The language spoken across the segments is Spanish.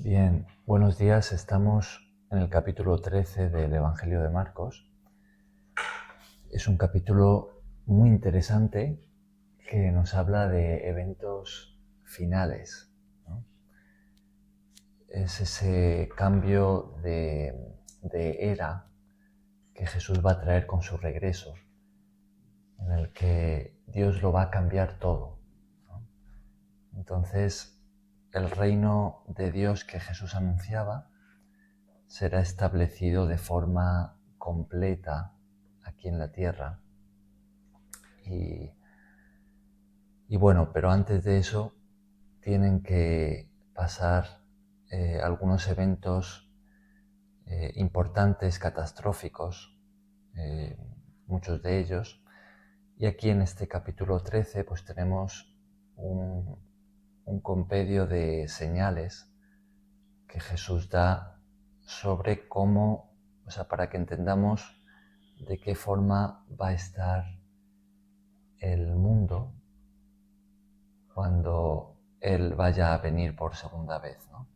Bien, buenos días. Estamos en el capítulo 13 del Evangelio de Marcos. Es un capítulo muy interesante que nos habla de eventos finales, ¿no? Es ese cambio de era que Jesús va a traer con su regreso, en el que Dios lo va a cambiar todo, ¿no? Entonces, el reino de Dios que Jesús anunciaba será establecido de forma completa aquí en la tierra. Y bueno, pero antes de eso tienen que pasar algunos eventos importantes, catastróficos, muchos de ellos. Y aquí en este capítulo 13 pues tenemos un compendio de señales que Jesús da sobre cómo, o sea, para que entendamos de qué forma va a estar el mundo cuando Él vaya a venir por segunda vez, ¿no?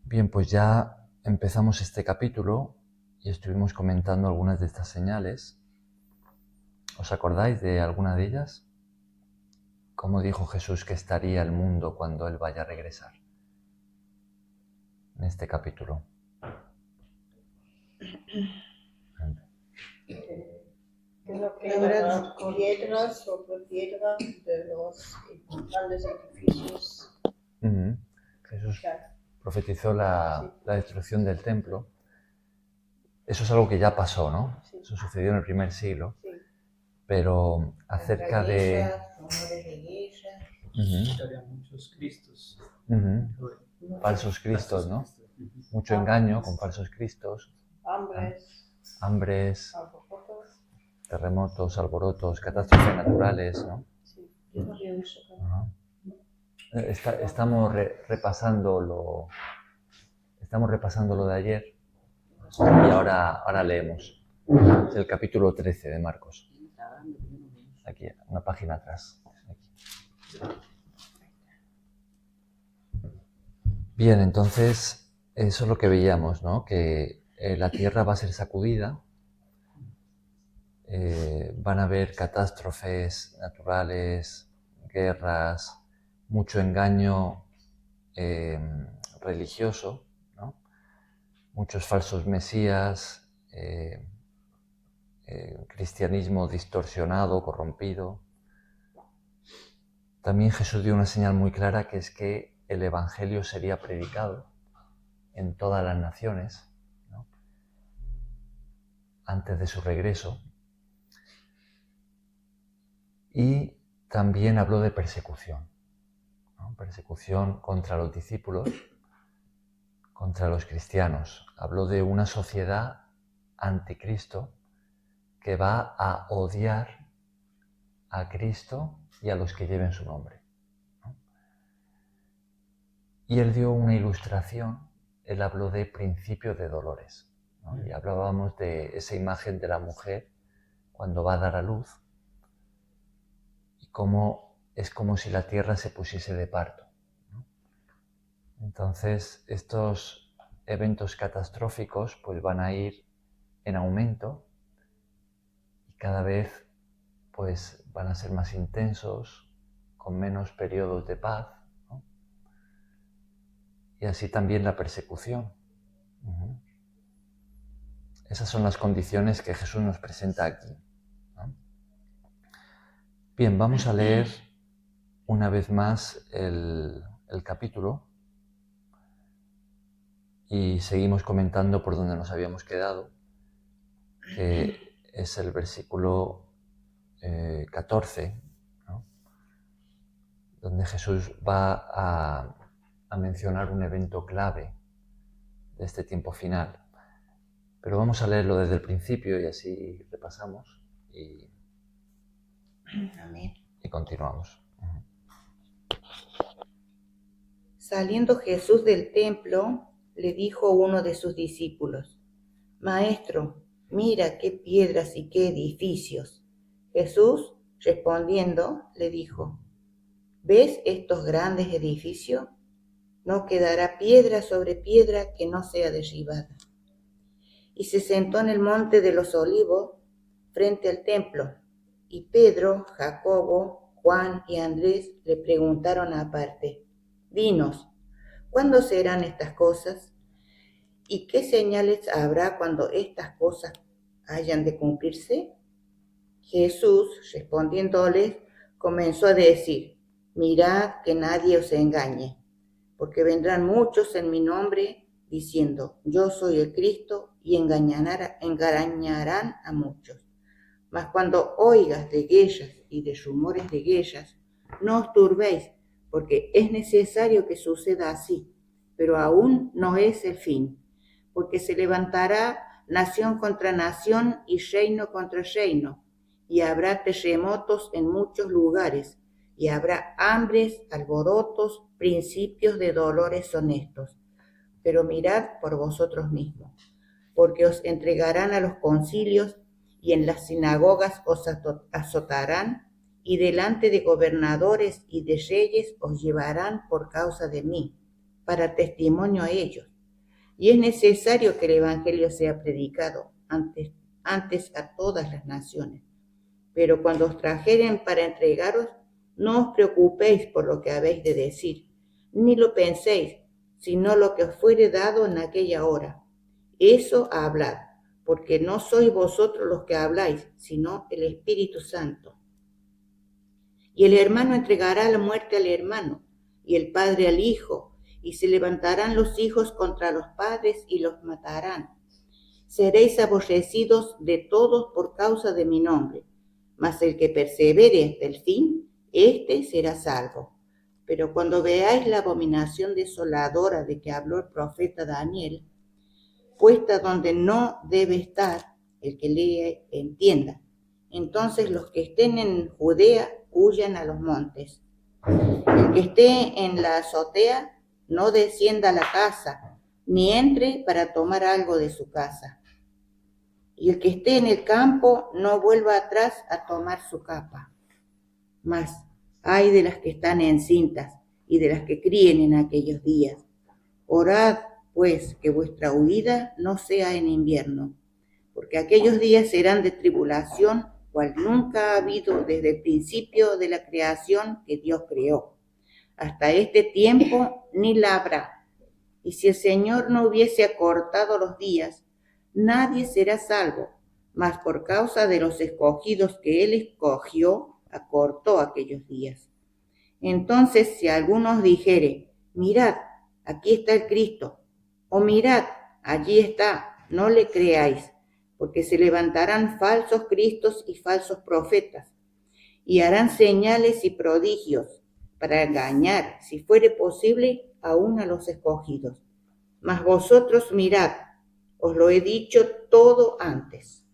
Bien, pues ya empezamos este capítulo y estuvimos comentando algunas de estas señales. ¿Os acordáis de alguna de ellas? ¿Cómo dijo Jesús que estaría el mundo cuando Él vaya a regresar? En este capítulo. Habrá piedra sobre piedra de los grandes edificios. Jesús profetizó la destrucción del templo. Eso es algo que ya pasó, ¿no? Sí. Eso sucedió en el primer siglo. Sí. Pero acerca de... Estarían muchos Cristos. Falsos cristos, ¿no? Mucho engaño con falsos cristos. Hambres, terremotos, alborotos, catástrofes naturales, ¿no? Sí. Estamos repasando lo de ayer y ahora leemos. Es el capítulo 13 de Marcos. Aquí, una página atrás. Aquí. Bien, entonces eso es lo que veíamos, ¿no? Que la tierra va a ser sacudida, van a haber catástrofes naturales, guerras, mucho engaño religioso, ¿no? Muchos falsos mesías, cristianismo distorsionado, corrompido. También Jesús dio una señal muy clara, que es que el Evangelio sería predicado en todas las naciones, ¿no? Antes de su regreso. Y también habló de persecución, ¿no? Persecución contra los discípulos, contra los cristianos. Habló de una sociedad anticristo que va a odiar a Cristo y a los que lleven su nombre, ¿no? Y él dio una ilustración, él habló de principio de dolores, ¿no? Y hablábamos de esa imagen de la mujer cuando va a dar a luz y cómo es como si la tierra se pusiese de parto, ¿no? Entonces estos eventos catastróficos pues van a ir en aumento y cada vez pues van a ser más intensos, con menos periodos de paz, ¿no? Y así también la persecución. Esas son las condiciones que Jesús nos presenta aquí, ¿no? Bien, vamos a leer una vez más el capítulo y seguimos comentando por donde nos habíamos quedado, que es el versículo 14, ¿no? Donde Jesús va a mencionar un evento clave de este tiempo final. Pero vamos a leerlo desde el principio y así repasamos y continuamos. Saliendo Jesús del templo, le dijo uno de sus discípulos: Maestro, mira qué piedras y qué edificios. Jesús, respondiendo, le dijo: ¿Ves estos grandes edificios? no quedará piedra sobre piedra que no sea derribada. Y se sentó en el monte de los Olivos, frente al templo, y Pedro, Jacobo, Juan y Andrés le preguntaron aparte: «Dinos, ¿cuándo serán estas cosas? ¿Y qué señales habrá cuando estas cosas hayan de cumplirse?» Jesús, respondiéndoles, comenzó a decir: «Mirad que nadie os engañe, porque vendrán muchos en mi nombre, diciendo: Yo soy el Cristo, y engañarán a muchos. Mas cuando oigas de guerras y de rumores de guerras, no os turbéis, porque es necesario que suceda así, pero aún no es el fin, porque se levantará nación contra nación y reino contra reino, y habrá terremotos en muchos lugares, y habrá hambres, alborotos, principios de dolores honestos. Pero mirad por vosotros mismos, porque os entregarán a los concilios, y en las sinagogas os azotarán, y delante de gobernadores y de reyes os llevarán por causa de mí, para testimonio a ellos. Y es necesario que el Evangelio sea predicado antes a todas las naciones. Pero cuando os trajeren para entregaros, no os preocupéis por lo que habéis de decir, ni lo penséis, sino lo que os fuere dado en aquella hora. Eso hablad, porque no sois vosotros los que habláis, sino el Espíritu Santo. Y el hermano entregará la muerte al hermano, y el padre al hijo, y se levantarán los hijos contra los padres y los matarán. Seréis aborrecidos de todos por causa de mi nombre, mas el que persevere hasta el fin, éste será salvo. Pero cuando veáis la abominación desoladora de que habló el profeta Daniel, puesta donde no debe estar, el que lee entienda. Entonces los que estén en Judea huyan a los montes. El que esté en la azotea no descienda a la casa, ni entre para tomar algo de su casa. Y el que esté en el campo no vuelva atrás a tomar su capa. Mas ay de las que están encintas y de las que críen en aquellos días. Orad, pues, que vuestra huida no sea en invierno, porque aquellos días serán de tribulación, cual nunca ha habido desde el principio de la creación que Dios creó. Hasta este tiempo ni la habrá. Y si el Señor no hubiese acortado los días, nadie será salvo, mas por causa de los escogidos que Él escogió, acortó aquellos días. Entonces, si alguno os dijere: mirad, aquí está el Cristo, o mirad, allí está, no le creáis, porque se levantarán falsos cristos y falsos profetas, y harán señales y prodigios, para engañar, si fuere posible, aún a los escogidos. Mas vosotros mirad, os lo he dicho todo antes.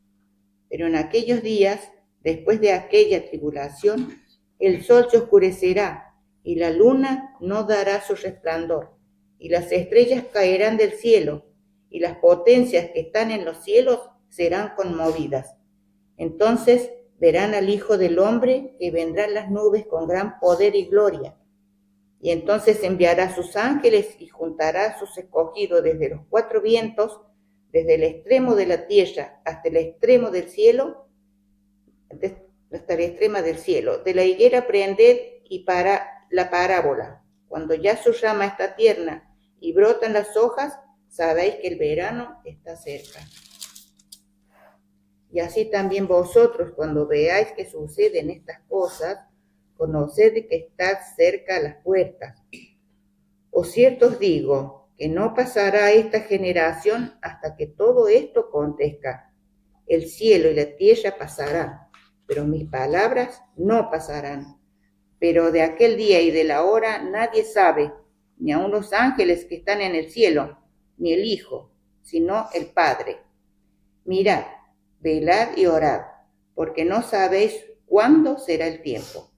Pero en aquellos días, después de aquella tribulación, el sol se oscurecerá, y la luna no dará su resplandor, y las estrellas caerán del cielo, y las potencias que están en los cielos serán conmovidas. Entonces verán al Hijo del Hombre que vendrá en las nubes con gran poder y gloria. Y entonces enviará sus ángeles y juntará a sus escogidos desde los cuatro vientos, desde el extremo de la tierra hasta el extremo del cielo, hasta la extrema del cielo. De la higuera prended y para la parábola. Cuando ya su rama está tierna y brotan las hojas, sabéis que el verano está cerca. Y así también vosotros, cuando veáis que suceden estas cosas, conoced que está cerca las puertas. O cierto os digo, que no pasará esta generación hasta que todo esto acontezca. El cielo y la tierra pasarán, pero mis palabras no pasarán. Pero de aquel día y de la hora nadie sabe, ni aun los ángeles que están en el cielo, ni el Hijo, sino el Padre. Mirad, velad y orad, porque no sabéis cuándo será el tiempo.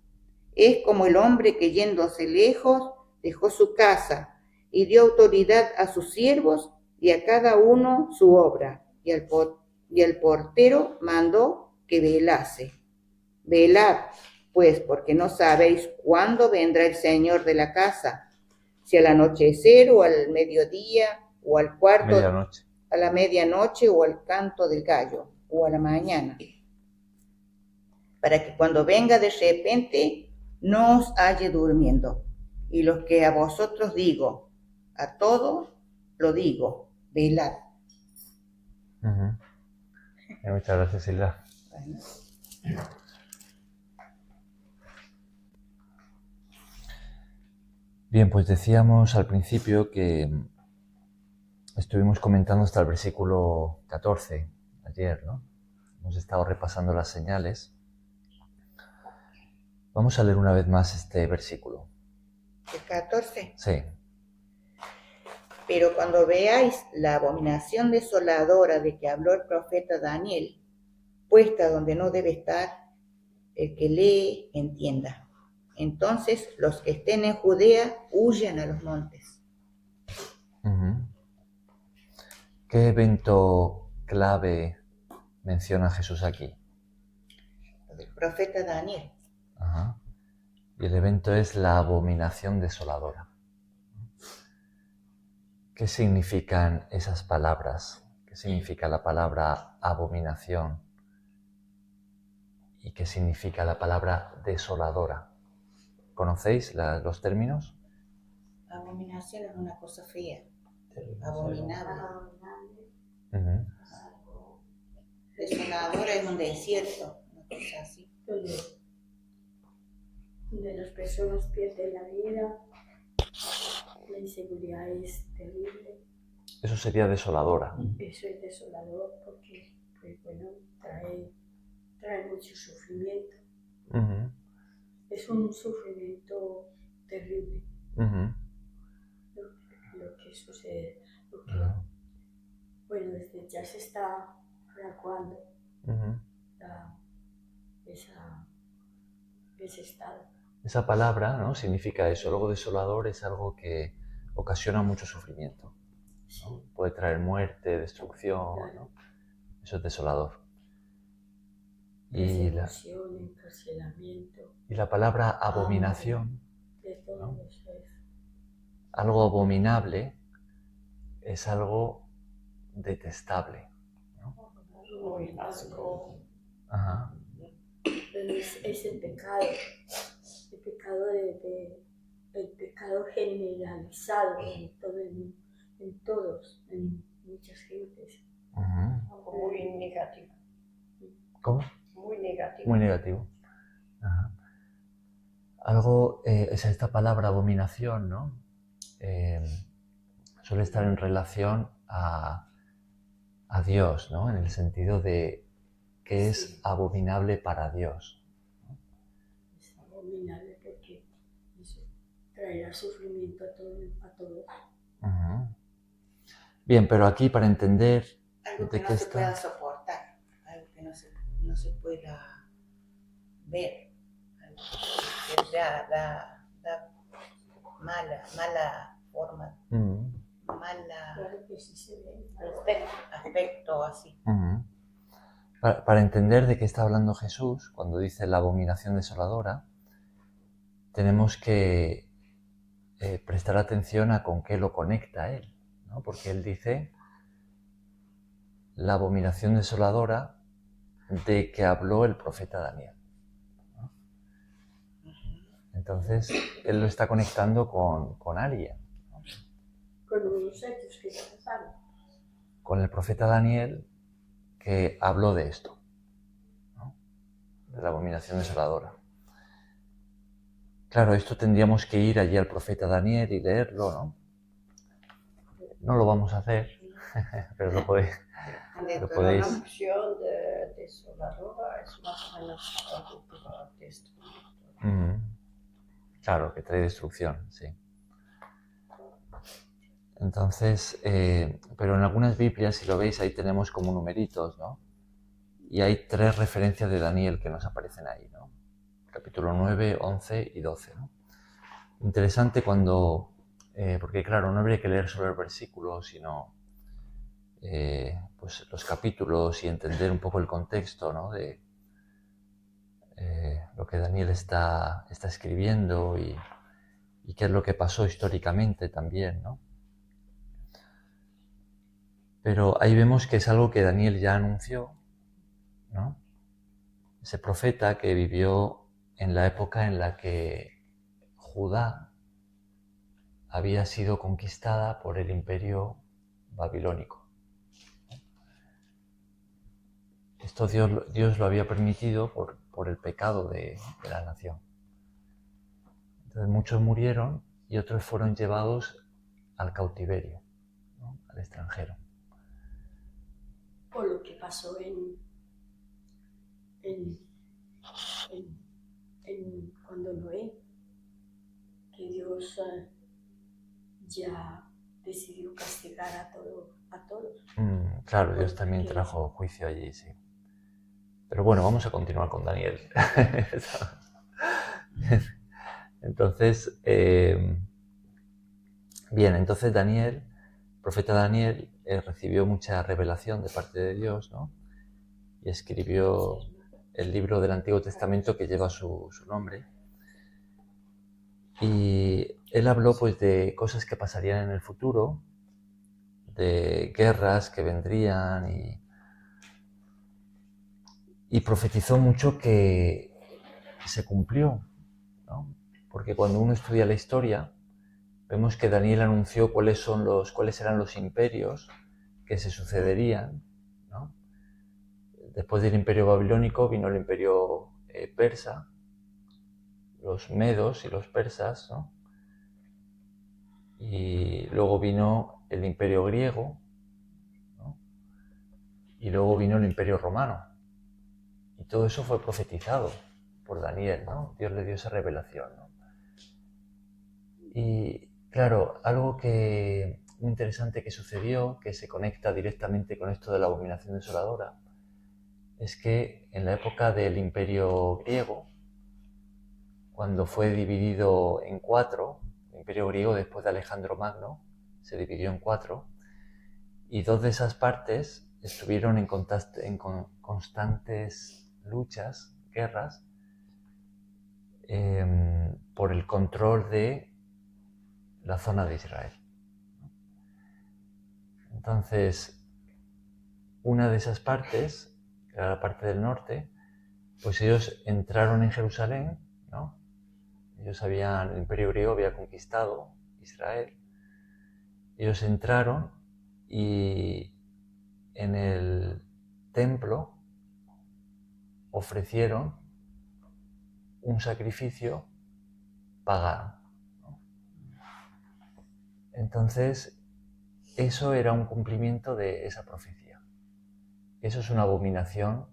Es como el hombre que yéndose lejos dejó su casa y dio autoridad a sus siervos y a cada uno su obra, y al portero mandó que velase. Velad, pues, porque no sabéis cuándo vendrá el Señor de la casa, si al anochecer o al mediodía o al cuarto, Medianoche. a la medianoche o al canto del gallo o a la mañana, para que cuando venga de repente no os halle durmiendo. Y los que a vosotros digo, a todos lo digo, velad. Muchas gracias, Silvia. Bueno. Bien, pues decíamos al principio que estuvimos comentando hasta el versículo 14 ayer, ¿no? Hemos estado repasando las señales. Vamos a leer una vez más este versículo. El 14. Sí. Pero cuando veáis la abominación desoladora de que habló el profeta Daniel, puesta donde no debe estar, el que lee entienda. Entonces los que estén en Judea huyan a los montes. ¿Qué evento clave menciona Jesús aquí? El profeta Daniel. Ajá. Y el evento es la abominación desoladora. ¿Qué significan esas palabras? ¿Qué significa la palabra abominación? ¿Y qué significa la palabra desoladora? ¿Conocéis los términos? Abominación es una cosa fea. Abominable. Desoladora es un desierto, una cosa así. Donde las personas pierden la vida, la inseguridad es terrible. Eso sería desoladora. Eso es desolador porque, pues, bueno, trae mucho sufrimiento. Es un sufrimiento terrible. Lo que sucede, bueno, desde ya se está fraguando ese estado. Esa palabra, ¿no?, significa eso. Luego desolador es algo que ocasiona mucho sufrimiento, ¿no? Sí. Puede traer muerte, destrucción, ¿no? Eso es desolador. Encarcelamiento. Y la palabra abominación, de todo, ¿no? Eso es. Algo abominable es algo detestable, ¿no? Muy asco. Ajá. Es el pecado el pecado generalizado en todos, en muchas gentes. Muy negativo. ¿Cómo? Muy negativo. Muy negativo. Ajá. Algo, es esta palabra abominación, ¿no? Suele estar en relación a Dios, ¿no? En el sentido de que es abominable para Dios. Es abominable porque eso traerá sufrimiento a todos. Bien, pero aquí para entender algo que no se pueda soportar, algo que no se pueda ver, algo que da mala forma, Claro que sí se ve. aspecto así. Para entender de qué está hablando Jesús, cuando dice la abominación desoladora, tenemos que prestar atención a con qué lo conecta él, ¿no? Porque él dice la abominación desoladora de que habló el profeta Daniel, ¿no? Entonces, él lo está conectando con alguien, ¿no? Con unos hechos que ya pasaron. Con el profeta Daniel, que habló de esto, ¿no? De la abominación desoladora. Claro, esto tendríamos que ir allí al profeta Daniel y leerlo, ¿no? No lo vamos a hacer, pero lo podéis. La opción de desoladora es más o menos algo para destruir. Claro, que trae destrucción, sí. Entonces, pero en algunas Biblias, si lo veis, ahí tenemos como numeritos, ¿no? Y hay 3 referencias de Daniel que nos aparecen ahí, ¿no? Capítulo 9, 11 y 12, ¿no? Interesante cuando, porque claro, no habría que leer solo el versículo, sino pues los capítulos y entender un poco el contexto, ¿no? De lo que Daniel está escribiendo y y qué es lo que pasó históricamente también, ¿no? Pero ahí vemos que es algo que Daniel ya anunció, ¿no? Ese profeta que vivió en la época en la que Judá había sido conquistada por el imperio babilónico. Esto Dios lo había permitido por el pecado de la nación. Entonces muchos murieron y otros fueron llevados al cautiverio, ¿no? Al extranjero. Por lo que pasó cuando Noé, que Dios ya decidió castigar a todos. Claro, Dios también trajo juicio allí, sí. Pero bueno, vamos a continuar con Daniel. Entonces, entonces Daniel, el profeta Daniel, recibió mucha revelación de parte de Dios, ¿no? Y escribió el libro del Antiguo Testamento que lleva su nombre. Y él habló pues de cosas que pasarían en el futuro, de guerras que vendrían y profetizó mucho que se cumplió, ¿no? Porque cuando uno estudia la historia, vemos que Daniel anunció cuáles eran los imperios que se sucederían, ¿no? Después del imperio babilónico vino el imperio persa, los medos y los persas, ¿no? Y luego vino el imperio griego, ¿no? Y luego vino el imperio romano. Y todo eso fue profetizado por Daniel, ¿no? Dios le dio esa revelación, ¿no? Y claro, algo muy interesante que sucedió, que se conecta directamente con esto de la abominación desoladora, es que en la época del imperio griego, cuando fue dividido en 4, el imperio griego después de Alejandro Magno se dividió en 4, y 2 de esas partes estuvieron en constantes luchas, guerras, por el control de la zona de Israel. Entonces, una de esas partes, que era la parte del norte, pues ellos entraron en Jerusalén, ¿no? El imperio griego había conquistado Israel. Ellos entraron y en el templo ofrecieron un sacrificio pagano, ¿no? Entonces, eso era un cumplimiento de esa profecía. Eso es una abominación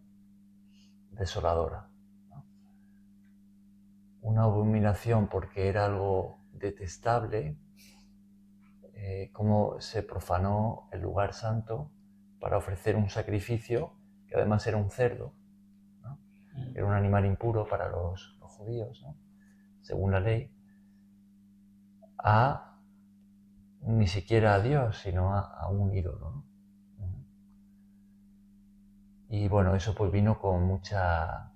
desoladora, ¿no? Una abominación porque era algo detestable, como se profanó el lugar santo para ofrecer un sacrificio que además era un cerdo, ¿no? Era un animal impuro para los judíos, ¿no? Según la ley, ni siquiera a Dios, sino a un ídolo, ¿no? Y bueno, eso pues vino con mucha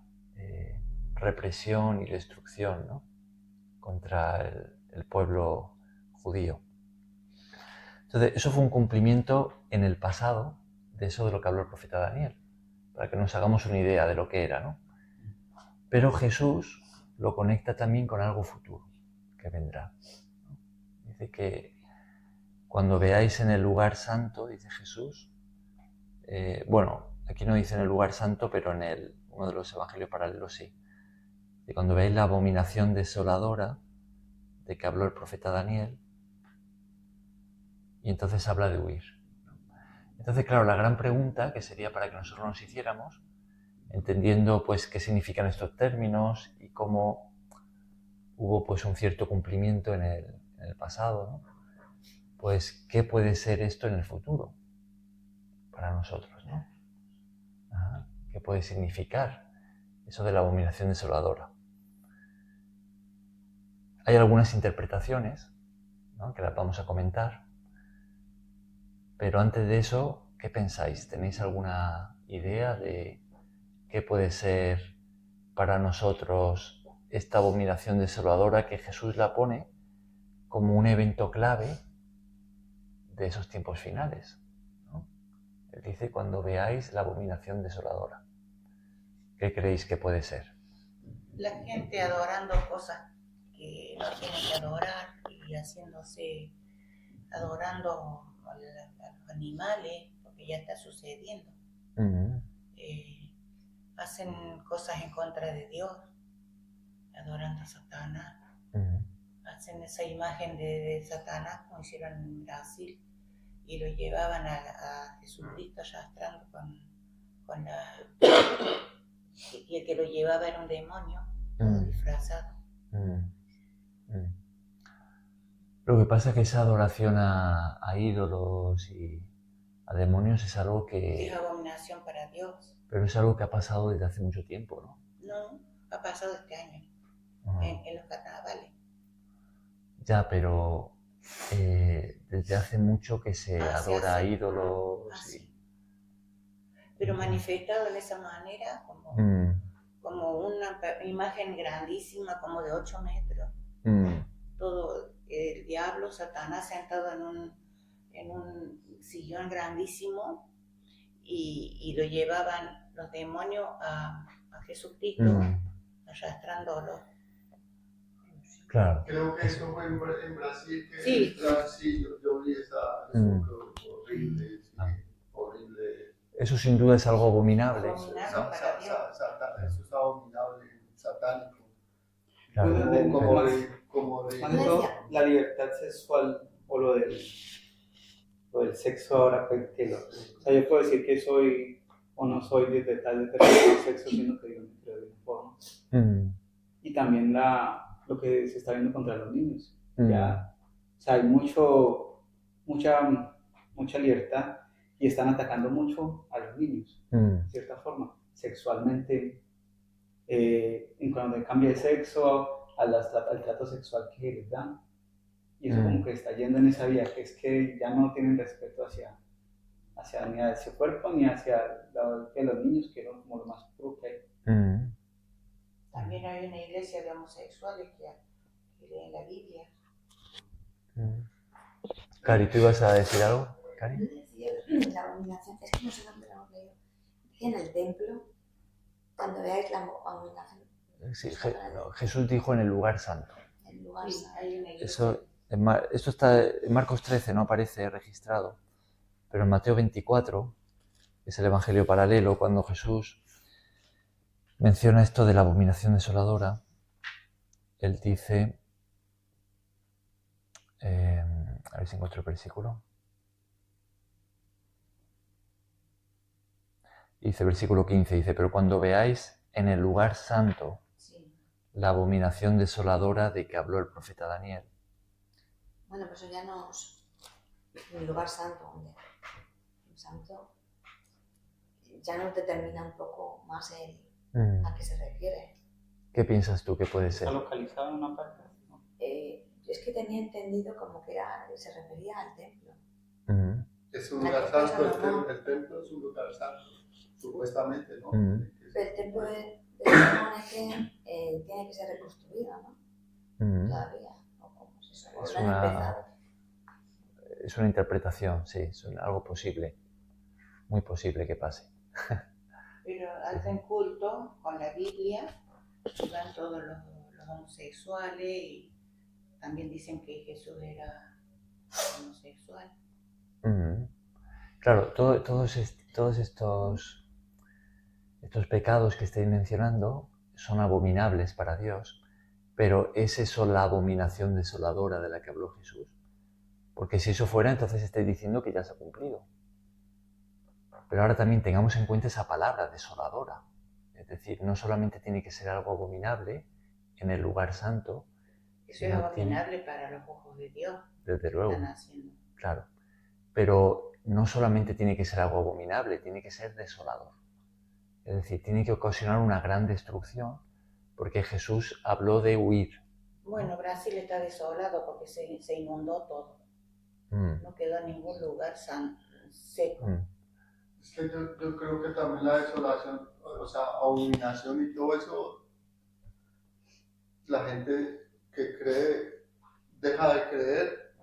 represión y destrucción, ¿no? Contra el pueblo judío. Entonces, eso fue un cumplimiento en el pasado de eso de lo que habló el profeta Daniel, para que nos hagamos una idea de lo que era, ¿no? Pero Jesús lo conecta también con algo futuro que vendrá, ¿no? Dice que cuando veáis en el lugar santo, dice Jesús, aquí no dice en el lugar santo, pero en uno de los evangelios paralelos sí. Y cuando veáis la abominación desoladora de que habló el profeta Daniel, y entonces habla de huir. Entonces, claro, la gran pregunta que sería para que nosotros nos hiciéramos, entendiendo pues qué significan estos términos y cómo hubo pues un cierto cumplimiento en el pasado, ¿no? Pues qué puede ser esto en el futuro para nosotros, ¿no? ¿Qué puede significar eso de la abominación desoladora? Hay algunas interpretaciones, ¿no?, que las vamos a comentar, pero antes de eso, ¿qué pensáis? ¿Tenéis alguna idea de qué puede ser para nosotros esta abominación desoladora que Jesús la pone como un evento clave de esos tiempos finales, ¿no? Él dice, cuando veáis la abominación desoladora. ¿Qué creéis que puede ser? La gente adorando cosas que no tienen que adorar y adorando a los animales, porque ya está sucediendo. Hacen cosas en contra de Dios, adorando a Satanás. Hacen esa imagen de Satanás, como hicieron en Brasil, y lo llevaban a Jesucristo arrastrando con la... Y el que lo llevaba era un demonio, todo disfrazado. Lo que pasa es que esa adoración a ídolos y a demonios es algo que... Es abominación para Dios. Pero es algo que ha pasado desde hace mucho tiempo, ¿no? No, ha pasado este año, en los carnavales. Ya, pero desde hace mucho que se adora a ídolos. Sí. Pero manifestado en esa manera, como una imagen grandísima, como de 8 metros. Todo el diablo, Satanás, sentado en un sillón grandísimo, y lo llevaban los demonios a Jesucristo, arrastrándolo. Claro. Creo que eso fue en Brasil, que sí. Sí, yo vi eso horrible, horrible. Eso sin duda es algo abominable. Eso es abominable, satánico. Bueno, como de la libertad sexual o lo del sexo ahora, pues, o sea, yo puedo decir que soy o no soy de tal determinado sexo, sino que yo me creo de una forma. Y también lo que se está viendo contra los niños. Ya, o sea, hay mucha libertad y están atacando mucho a los niños, de cierta forma, sexualmente, en cuando cambia de sexo, al trato sexual que les dan. Y eso como que está yendo en esa vía, que es que ya no tienen respeto hacia ni hacia su cuerpo, ni hacia los niños, que eran como lo más puro que hay. También hay una iglesia de homosexuales que leen la Biblia. Cari, ¿tú ibas a decir algo? Cari. La abominación, es que no sé dónde lo hemos leído. En el templo, cuando veáis la abominación. Sí, Jesús dijo en el lugar santo. El lugar santo. Hay una iglesia. Esto está en Marcos 13, no aparece registrado, pero en Mateo 24, que es el evangelio paralelo, cuando Jesús menciona esto de la abominación desoladora, él dice, a ver si encuentro el versículo, dice versículo 15, dice, pero cuando veáis en el lugar santo la abominación desoladora de que habló el profeta Daniel. Bueno, pues eso ya nos... En el lugar santo, donde el santo ya nos determina un poco más a qué se refiere. ¿Qué piensas tú que puede ser? ¿Está localizado en una parte? ¿No? Yo es que tenía entendido como que se refería al templo. Es un lugar santo, el templo es un lugar santo, supuestamente, ¿no? Pero el templo supone que tiene que ser reconstruido, ¿no? Todavía. Es una interpretación, sí, es algo posible, muy posible que pase. Pero hacen culto con la Biblia, van todos los homosexuales y también dicen que Jesús era homosexual. Claro, todos estos pecados que estáis mencionando son abominables para Dios, pero ¿es eso la abominación desoladora de la que habló Jesús? Porque si eso fuera, entonces estáis diciendo que ya se ha cumplido. Pero ahora también tengamos en cuenta esa palabra, desoladora. Es decir, no solamente tiene que ser algo abominable en el lugar santo. Eso es abominable para los ojos de Dios. Desde luego. Están haciendo. Claro. Pero no solamente tiene que ser algo abominable, tiene que ser desolador. Es decir, tiene que ocasionar una gran destrucción, porque Jesús habló de huir. Bueno, Brasil está desolado porque se inundó todo. No quedó ningún lugar seco. Es que yo creo que también la desolación, o sea, abominación y todo eso, la gente que cree deja de creer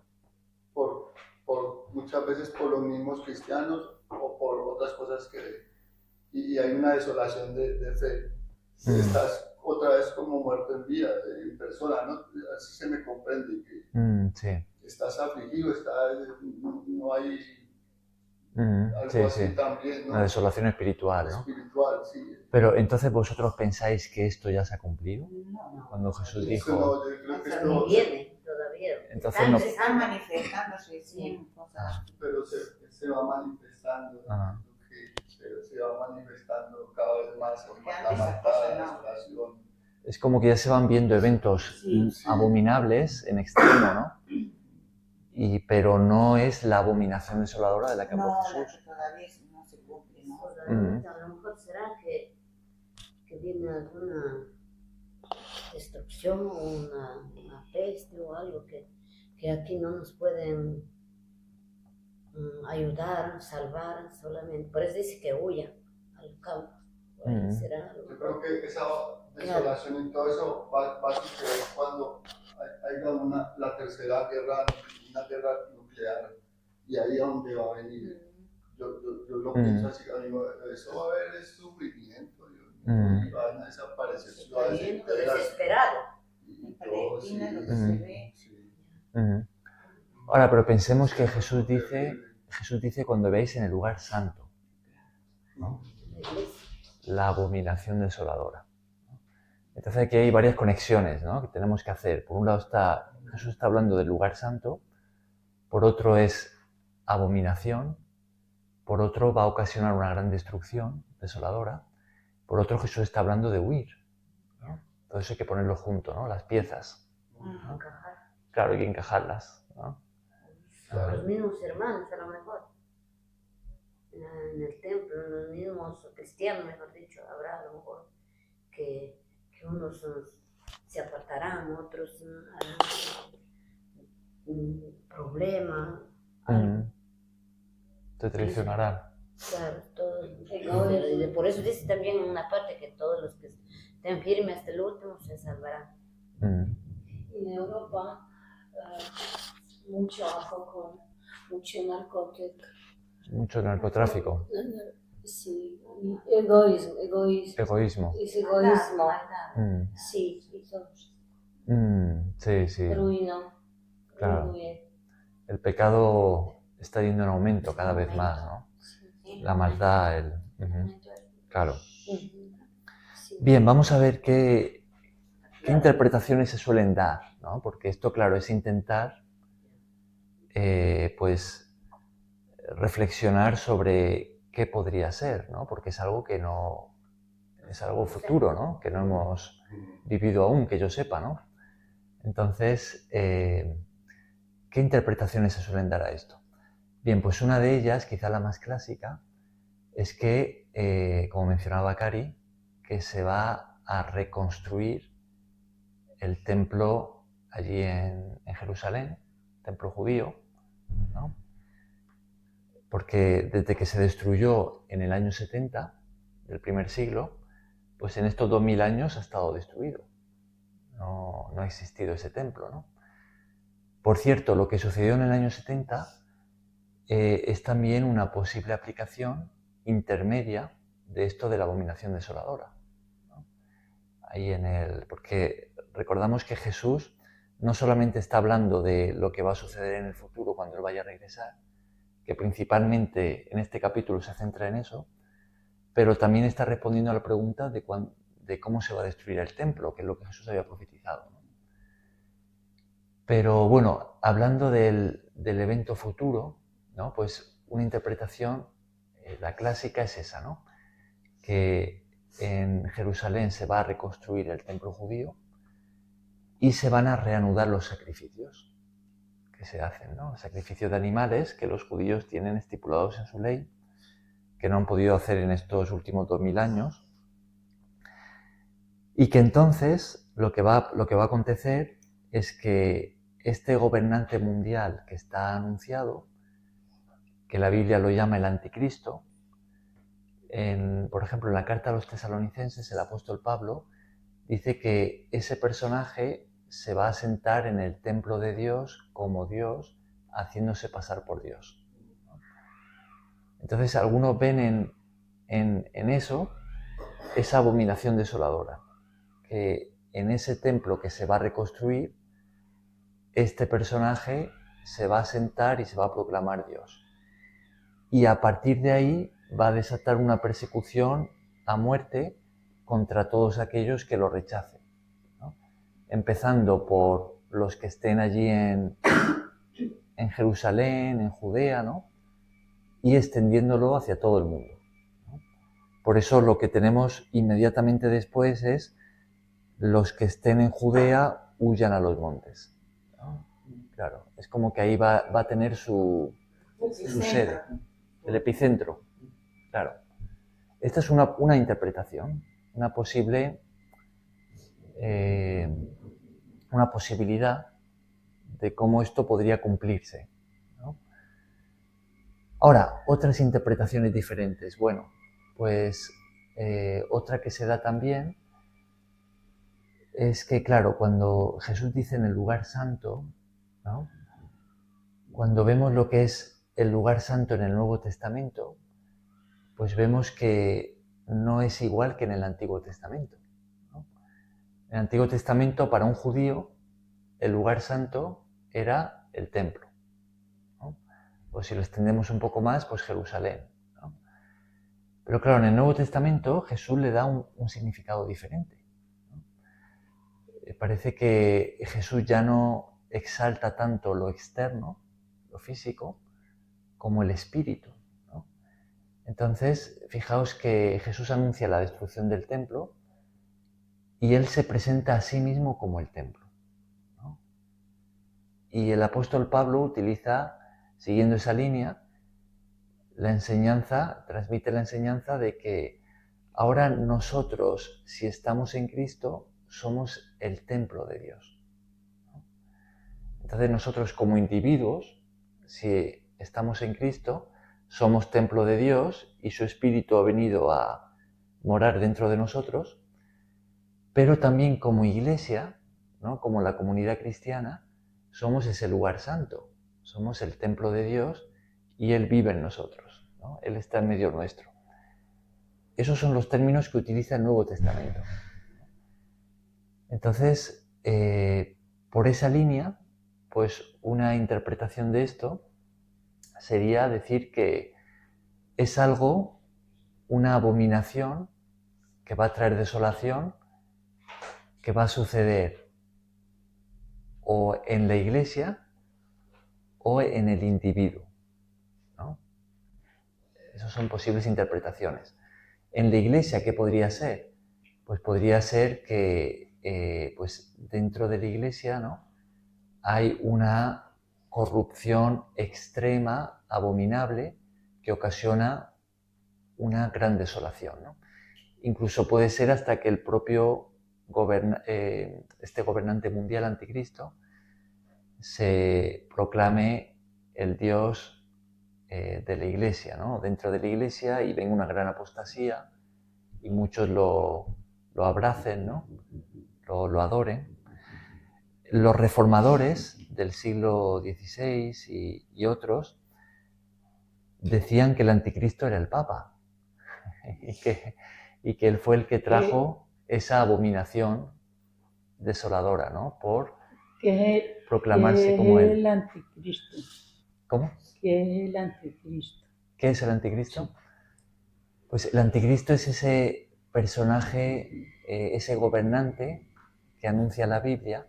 muchas veces por los mismos cristianos o por otras cosas que... Y hay una desolación de fe. Estás otra vez como muerto en vida, en persona, ¿no? Así se me comprende que sí. estás afligido, no hay algo sí, así sí. también, ¿no? Una desolación espiritual, ¿no? Espiritual, sí. Pero entonces vosotros pensáis que esto ya se ha cumplido, No, cuando Jesús Eso dijo... no, yo creo que Pero esto... ni viene todavía. Entonces no... están manifestándose, sí, cosas. Pero se va manifestando, Ah. se va manifestando cada vez más, Porque la antes esas maldad, cosas la no. desolación. Es como que ya se van viendo eventos Sí. abominables en extremo, ¿no? Pero no es la abominación desoladora de la que habló No, Jesús. todavía no se cumple, ¿no? A lo mejor será que viene alguna destrucción o una peste o algo que aquí no nos pueden ayudar, salvar solamente. Por eso dice que huya al campo. Por ahí será algo. Yo creo que esa desolación y todo eso va a suceder cuando haya la tercera guerra, una guerra nuclear, y ahí es donde va a venir. Yo lo pienso así, amigo, eso va a haber sufrimiento, y van a desaparecer ciudades Desesperado. En Palestina lo que se ve. Ahora, pero pensemos que Jesús dice cuando veáis en el lugar santo, ¿no? La abominación desoladora. Entonces aquí hay varias conexiones, ¿no?, que tenemos que hacer. Por un lado Jesús está hablando del lugar santo, por otro es abominación, por otro va a ocasionar una gran destrucción desoladora, por otro Jesús está hablando de huir, ¿no? Todo eso hay que ponerlo junto, ¿no?, las piezas, ¿no? Claro, hay que encajarlas, ¿no? Los mismos hermanos, a lo mejor, en el templo, los mismos cristianos, mejor dicho, habrá a lo mejor que unos se apartarán, otros harán problema. Te traicionarán. Claro, y por eso dice también en una parte que todos los que estén firmes hasta el último se salvarán. En Europa, mucho alcohol, mucho narcótico. Mucho narcotráfico. Sí, egoísmo. Egoísmo. Es egoísmo. Sí, y todo. Sí. Ruina. Claro. El pecado está yendo en aumento cada vez más, ¿no? La maldad, Claro. Bien, vamos a ver qué interpretaciones se suelen dar, ¿no? Porque esto, claro, es intentar, pues, reflexionar sobre qué podría ser, ¿no? Porque es algo que no... es algo futuro, ¿no?, que no hemos vivido aún, que yo sepa, ¿no? Entonces, ¿qué interpretaciones se suelen dar a esto? Bien, pues una de ellas, quizá la más clásica, es que, como mencionaba Cari, que se va a reconstruir el templo allí en Jerusalén, templo judío, ¿no? Porque desde que se destruyó en el año 70 del primer siglo, pues en estos 2000 años ha estado destruido. No ha existido ese templo, ¿no? Por cierto, lo que sucedió en el año 70 es también una posible aplicación intermedia de esto de la abominación desoladora, ¿no? Ahí porque recordamos que Jesús no solamente está hablando de lo que va a suceder en el futuro cuando Él vaya a regresar, que principalmente en este capítulo se centra en eso, pero también está respondiendo a la pregunta de cómo se va a destruir el templo, que es lo que Jesús había profetizado, ¿no? Pero bueno, hablando del evento futuro, ¿no?, pues una interpretación, la clásica es esa, ¿no?, que en Jerusalén se va a reconstruir el templo judío y se van a reanudar los sacrificios que se hacen, ¿no?, sacrificios de animales que los judíos tienen estipulados en su ley, que no han podido hacer en estos últimos 2000 años, y que entonces lo que va a acontecer es que este gobernante mundial que está anunciado, que la Biblia lo llama el anticristo, por ejemplo, en la carta a los tesalonicenses, el apóstol Pablo dice que ese personaje se va a sentar en el templo de Dios como Dios, haciéndose pasar por Dios. Entonces algunos ven en eso esa abominación desoladora, que en ese templo que se va a reconstruir, este personaje se va a sentar y se va a proclamar Dios. Y a partir de ahí va a desatar una persecución a muerte contra todos aquellos que lo rechacen, ¿no? Empezando por los que estén allí en Jerusalén, en Judea, ¿no? Y extendiéndolo hacia todo el mundo, ¿no? Por eso lo que tenemos inmediatamente después es: los que estén en Judea huyan a los montes, ¿no? Claro, es como que ahí va a tener su sede, el epicentro. Claro. Esta es una interpretación, una posibilidad de cómo esto podría cumplirse, ¿no? Ahora, otras interpretaciones diferentes. Bueno, pues otra que se da también es que, claro, cuando Jesús dice en el lugar santo, ¿no? Cuando vemos lo que es el lugar santo en el Nuevo Testamento, pues vemos que no es igual que en el Antiguo Testamento, ¿no? En el Antiguo Testamento, para un judío, el lugar santo era el templo, ¿no? O si lo extendemos un poco más, pues Jerusalén, ¿no? Pero claro, en el Nuevo Testamento Jesús le da un significado diferente, ¿no? Parece que Jesús ya no exalta tanto lo externo, lo físico, como el espíritu, ¿no? Entonces, fijaos que Jesús anuncia la destrucción del templo y Él se presenta a sí mismo como el templo, ¿no? Y el apóstol Pablo utiliza, siguiendo esa línea, transmite la enseñanza de que ahora nosotros, si estamos en Cristo, somos el templo de Dios, ¿no? Entonces nosotros como individuos, si estamos en Cristo, somos templo de Dios y su Espíritu ha venido a morar dentro de nosotros, pero también como iglesia, ¿no? Como la comunidad cristiana, somos ese lugar santo, somos el templo de Dios y Él vive en nosotros, ¿no? Él está en medio nuestro. Esos son los términos que utiliza el Nuevo Testamento. Entonces, por esa línea, pues una interpretación de esto sería decir que es algo, una abominación que va a traer desolación, que va a suceder o en la iglesia o en el individuo, ¿no? Esas son posibles interpretaciones. En la iglesia, ¿qué podría ser? Pues podría ser que pues dentro de la iglesia, ¿no?, hay una corrupción extrema, abominable, que ocasiona una gran desolación, ¿no? Incluso puede ser hasta que el propio gobernante mundial anticristo se proclame el Dios de la iglesia, ¿no?, dentro de la iglesia, y venga una gran apostasía y muchos lo abracen, ¿no?, lo adoren. Los reformadores del siglo XVI y otros decían que el anticristo era el Papa y que él fue el que trajo esa abominación desoladora, ¿no?, por proclamarse como él. ¿Qué es el anticristo? ¿Cómo? ¿Qué es el anticristo? ¿Qué es el anticristo? Pues el anticristo es ese personaje, ese gobernante que anuncia la Biblia,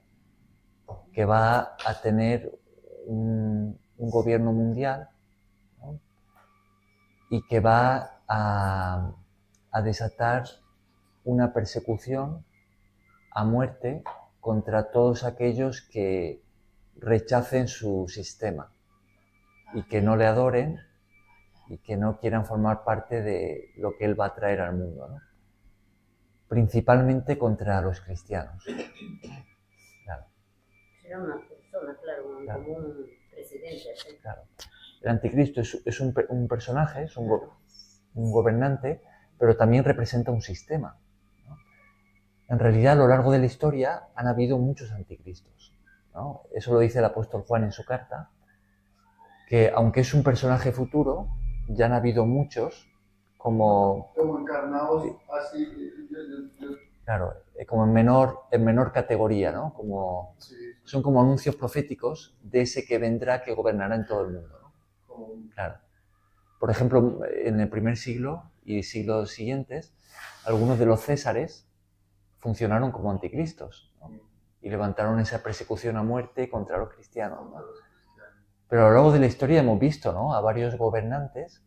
que va a tener un gobierno mundial, ¿no?, y que va a desatar una persecución a muerte contra todos aquellos que rechacen su sistema y que no le adoren y que no quieran formar parte de lo que él va a traer al mundo, ¿no? Principalmente contra los cristianos. Claro. Será una persona, claro, como un presidente. ¿Sí? Claro. El anticristo es un personaje, es un gobernante, pero también representa un sistema, ¿no? En realidad, a lo largo de la historia han habido muchos anticristos, ¿no? Eso lo dice el apóstol Juan en su carta, que aunque es un personaje futuro, ya han habido muchos como encarnados así. Claro, como en menor categoría, ¿no? Sí. Son como anuncios proféticos de ese que vendrá, que gobernará en todo el mundo, ¿no? Claro. Por ejemplo, en el primer siglo y siglos siguientes, algunos de los césares funcionaron como anticristos, ¿no? Y levantaron esa persecución a muerte contra los cristianos, ¿no? Pero a lo largo de la historia hemos visto, ¿no?, a varios gobernantes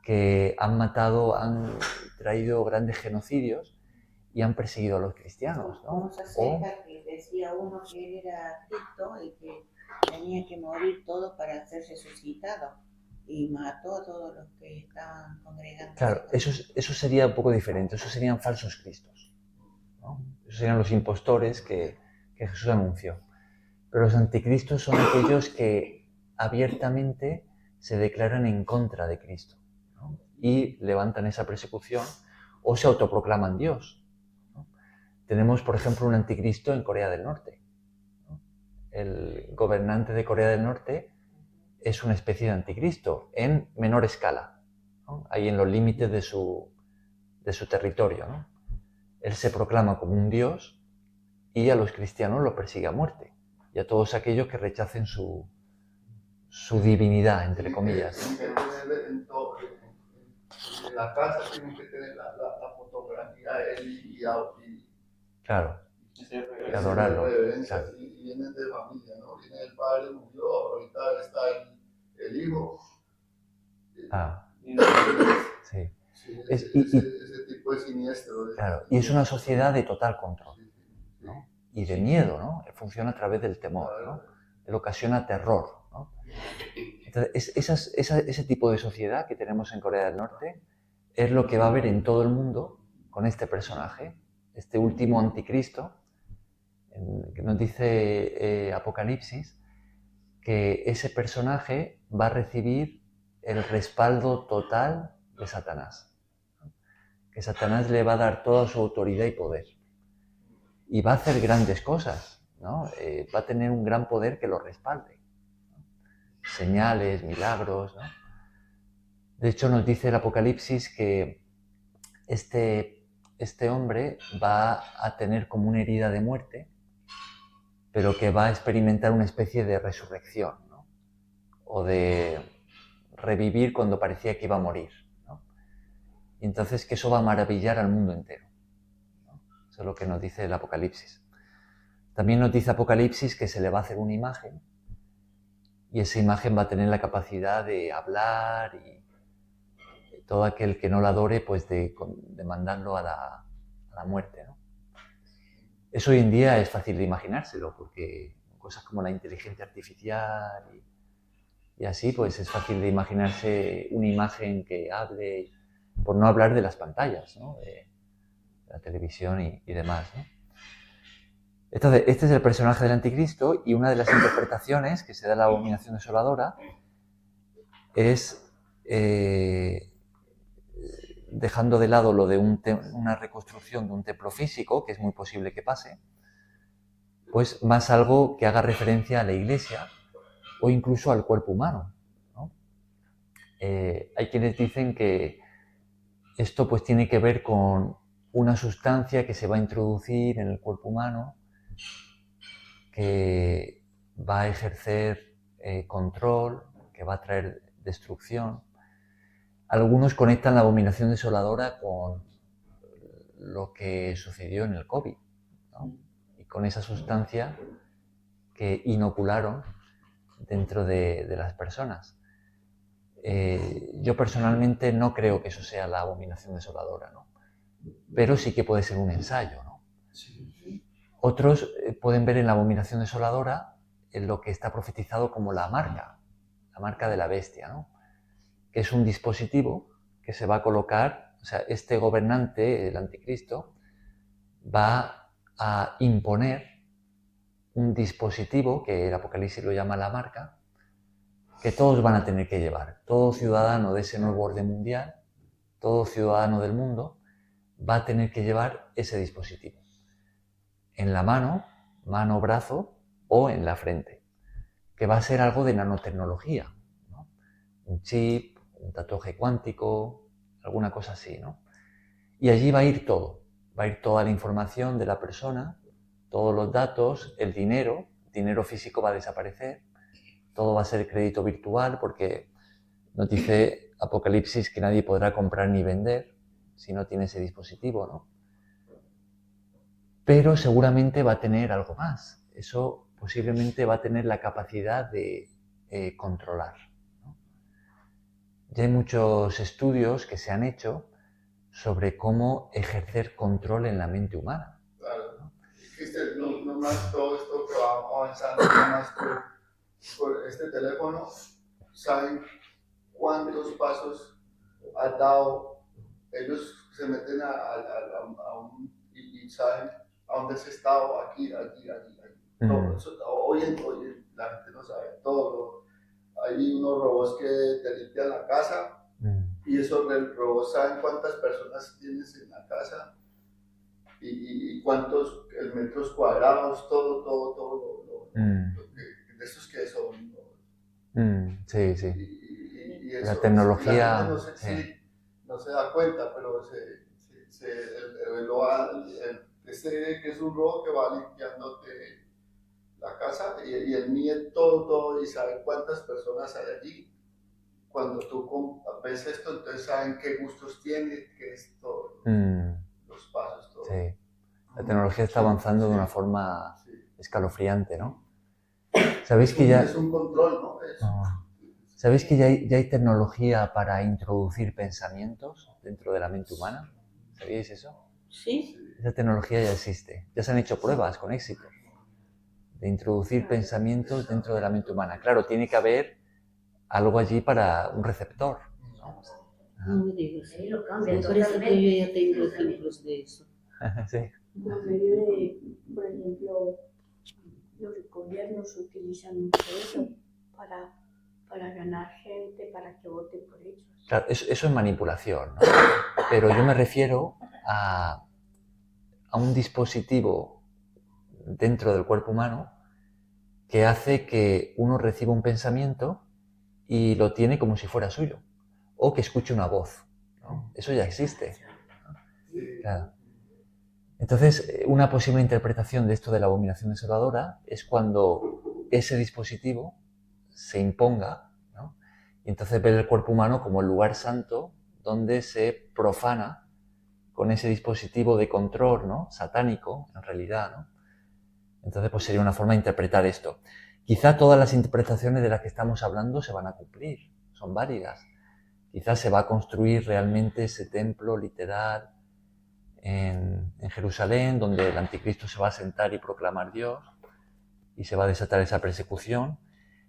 que han matado, han traído grandes genocidios y han perseguido a los cristianos, ¿no? Como se acerca que decía uno que él era Cristo y que tenía que morir todo para ser resucitado y mató a todos los que estaban congregando. Claro, eso sería un poco diferente, esos serían falsos cristos, ¿no? Esos serían los impostores que Jesús anunció. Pero los anticristos son aquellos que abiertamente se declaran en contra de Cristo, ¿no? Y levantan esa persecución o se autoproclaman Dios, ¿no? Tenemos, por ejemplo, un anticristo en Corea del Norte, ¿no? El gobernante de Corea del Norte es una especie de anticristo en menor escala, ¿no? Ahí en los límites de su territorio, ¿no? Él se proclama como un dios y a los cristianos los persigue a muerte y a todos aquellos que rechacen su divinidad, entre comillas. En la casa tienen que tener la fotografía de él y claro, y adorarlo. Claro. Y vienen de familia, ¿no? Viene el padre, murió, ahorita está el hijo. Sí. Ese tipo de siniestro. Claro, y es una sociedad de total control, ¿no? Y de miedo, ¿no? Funciona a través del temor, ¿no? Él ocasiona terror, ¿no? Entonces, ese tipo de sociedad que tenemos en Corea del Norte es lo que va a haber en todo el mundo con este personaje, este último anticristo, que nos dice Apocalipsis, que ese personaje va a recibir el respaldo total de Satanás. Que Satanás le va a dar toda su autoridad y poder. Y va a hacer grandes cosas, ¿no? Va a tener un gran poder que lo respalde, ¿no? Señales, milagros, ¿no? De hecho, nos dice el Apocalipsis que este hombre va a tener como una herida de muerte, pero que va a experimentar una especie de resurrección, ¿no? O de revivir cuando parecía que iba a morir, ¿no? Y entonces que eso va a maravillar al mundo entero, ¿no? Eso es lo que nos dice el Apocalipsis. También nos dice Apocalipsis que se le va a hacer una imagen y esa imagen va a tener la capacidad de hablar y todo aquel que no la adore, pues de mandarlo a la muerte, ¿no? Eso hoy en día es fácil de imaginárselo, porque cosas como la inteligencia artificial y así, pues es fácil de imaginarse una imagen que hable, por no hablar de las pantallas, ¿no? De la televisión y demás, ¿no? Entonces, este es el personaje del anticristo y una de las interpretaciones que se da a la abominación desoladora es, dejando de lado lo de una reconstrucción de un templo físico, que es muy posible que pase, pues más algo que haga referencia a la iglesia o incluso al cuerpo humano, ¿no? Hay quienes dicen que esto pues tiene que ver con una sustancia que se va a introducir en el cuerpo humano, que va a ejercer control, que va a traer destrucción. Algunos conectan la abominación desoladora con lo que sucedió en el COVID, ¿no? Y con esa sustancia que inocularon dentro de las personas. Yo personalmente no creo que eso sea la abominación desoladora, ¿no? Pero sí que puede ser un ensayo, ¿no? Otros pueden ver en la abominación desoladora en lo que está profetizado como la marca de la bestia, ¿no? Que es un dispositivo que se va a colocar, o sea, este gobernante, el anticristo, va a imponer un dispositivo, que el Apocalipsis lo llama la marca, que todos van a tener que llevar. Todo ciudadano de ese nuevo orden mundial, todo ciudadano del mundo, va a tener que llevar ese dispositivo. en la mano, brazo o en la frente, que va a ser algo de nanotecnología, ¿no? Un chip, un tatuaje cuántico, alguna cosa así, ¿no? Y allí va a ir todo, va a ir toda la información de la persona, todos los datos, el dinero físico va a desaparecer, todo va a ser crédito virtual porque nos dice Apocalipsis que nadie podrá comprar ni vender si no tiene ese dispositivo, ¿no? Pero seguramente va a tener algo más. Eso posiblemente va a tener la capacidad de controlar, ¿no? Ya hay muchos estudios que se han hecho sobre cómo ejercer control en la mente humana. Claro, ¿no? No más todo esto que va avanzando, no más por este teléfono, saben cuántos pasos has dado. Ellos se meten y saben a dónde has estado, aquí. Todo eso, hoy la gente no sabe todo. Hay unos robots que te limpian la casa y esos robots saben cuántas personas tienes en la casa y cuántos metros cuadrados, todo de estos que son. Sí, sí. Y eso, la tecnología no se da cuenta, pero este que es un robot que va limpiándote la casa y él mide todo y sabe cuántas personas hay allí. Cuando tú ves esto, entonces saben qué gustos tiene, qué es todo, los pasos, todo. Sí. La tecnología está avanzando de una forma escalofriante, ¿no? ¿Sabéis que ya... Es un control, ¿no? ¿Sabéis que ya hay tecnología para introducir pensamientos dentro de la mente humana? ¿Sabíais eso? Sí. Esa tecnología ya existe. Ya se han hecho pruebas con éxito de introducir pensamientos dentro de la mente humana. Claro, tiene que haber algo allí para un receptor, ¿no? No me digas. Ahí lo cambian Me parece totalmente. que yo ya tengo ejemplos de eso. Sí. Por medio de, por ejemplo, los gobiernos utilizan mucho eso para ganar gente, para que voten por ellos. Claro, eso es manipulación, ¿no? Pero yo me refiero a un dispositivo dentro del cuerpo humano que hace que uno reciba un pensamiento y lo tiene como si fuera suyo, o que escuche una voz, ¿no? Eso ya existe, ¿no? Claro. Entonces, una posible interpretación de esto de la abominación desoladora es cuando ese dispositivo se imponga, ¿no? Y entonces ver el cuerpo humano como el lugar santo donde se profana con ese dispositivo de control, ¿no? Satánico, en realidad, ¿no? Entonces, pues sería una forma de interpretar esto. Quizá todas las interpretaciones de las que estamos hablando se van a cumplir, son válidas. Quizás se va a construir realmente ese templo literal en Jerusalén, donde el anticristo se va a sentar y proclamar Dios, y se va a desatar esa persecución,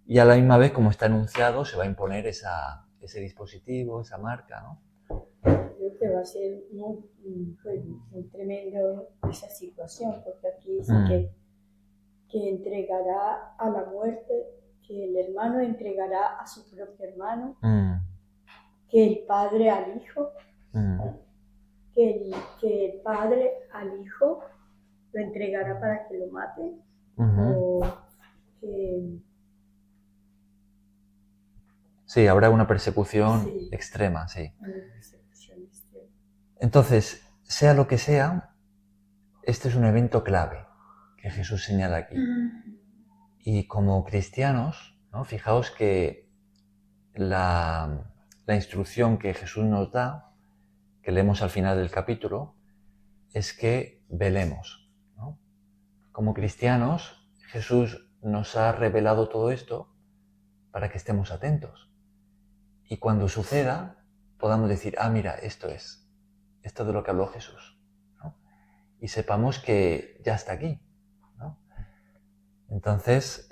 y a la misma vez, como está anunciado, se va a imponer ese dispositivo, esa marca, ¿no? Creo que va a ser muy tremendo esa situación, porque aquí dice que entregará a la muerte, que el hermano entregará a su propio hermano, que el padre al hijo, que el padre al hijo lo entregará para que lo maten, o que... Sí, habrá una persecución extrema, sí. Una persecución extrema. Entonces, sea lo que sea, este es un evento clave que Jesús señala aquí. Y como cristianos, ¿no? Fijaos que la instrucción que Jesús nos da, que leemos al final del capítulo, es que velemos, ¿no? Como cristianos, Jesús nos ha revelado todo esto para que estemos atentos. Y cuando suceda, podamos decir, mira, esto es de lo que habló Jesús, ¿no? Y sepamos que ya está aquí, ¿no? Entonces,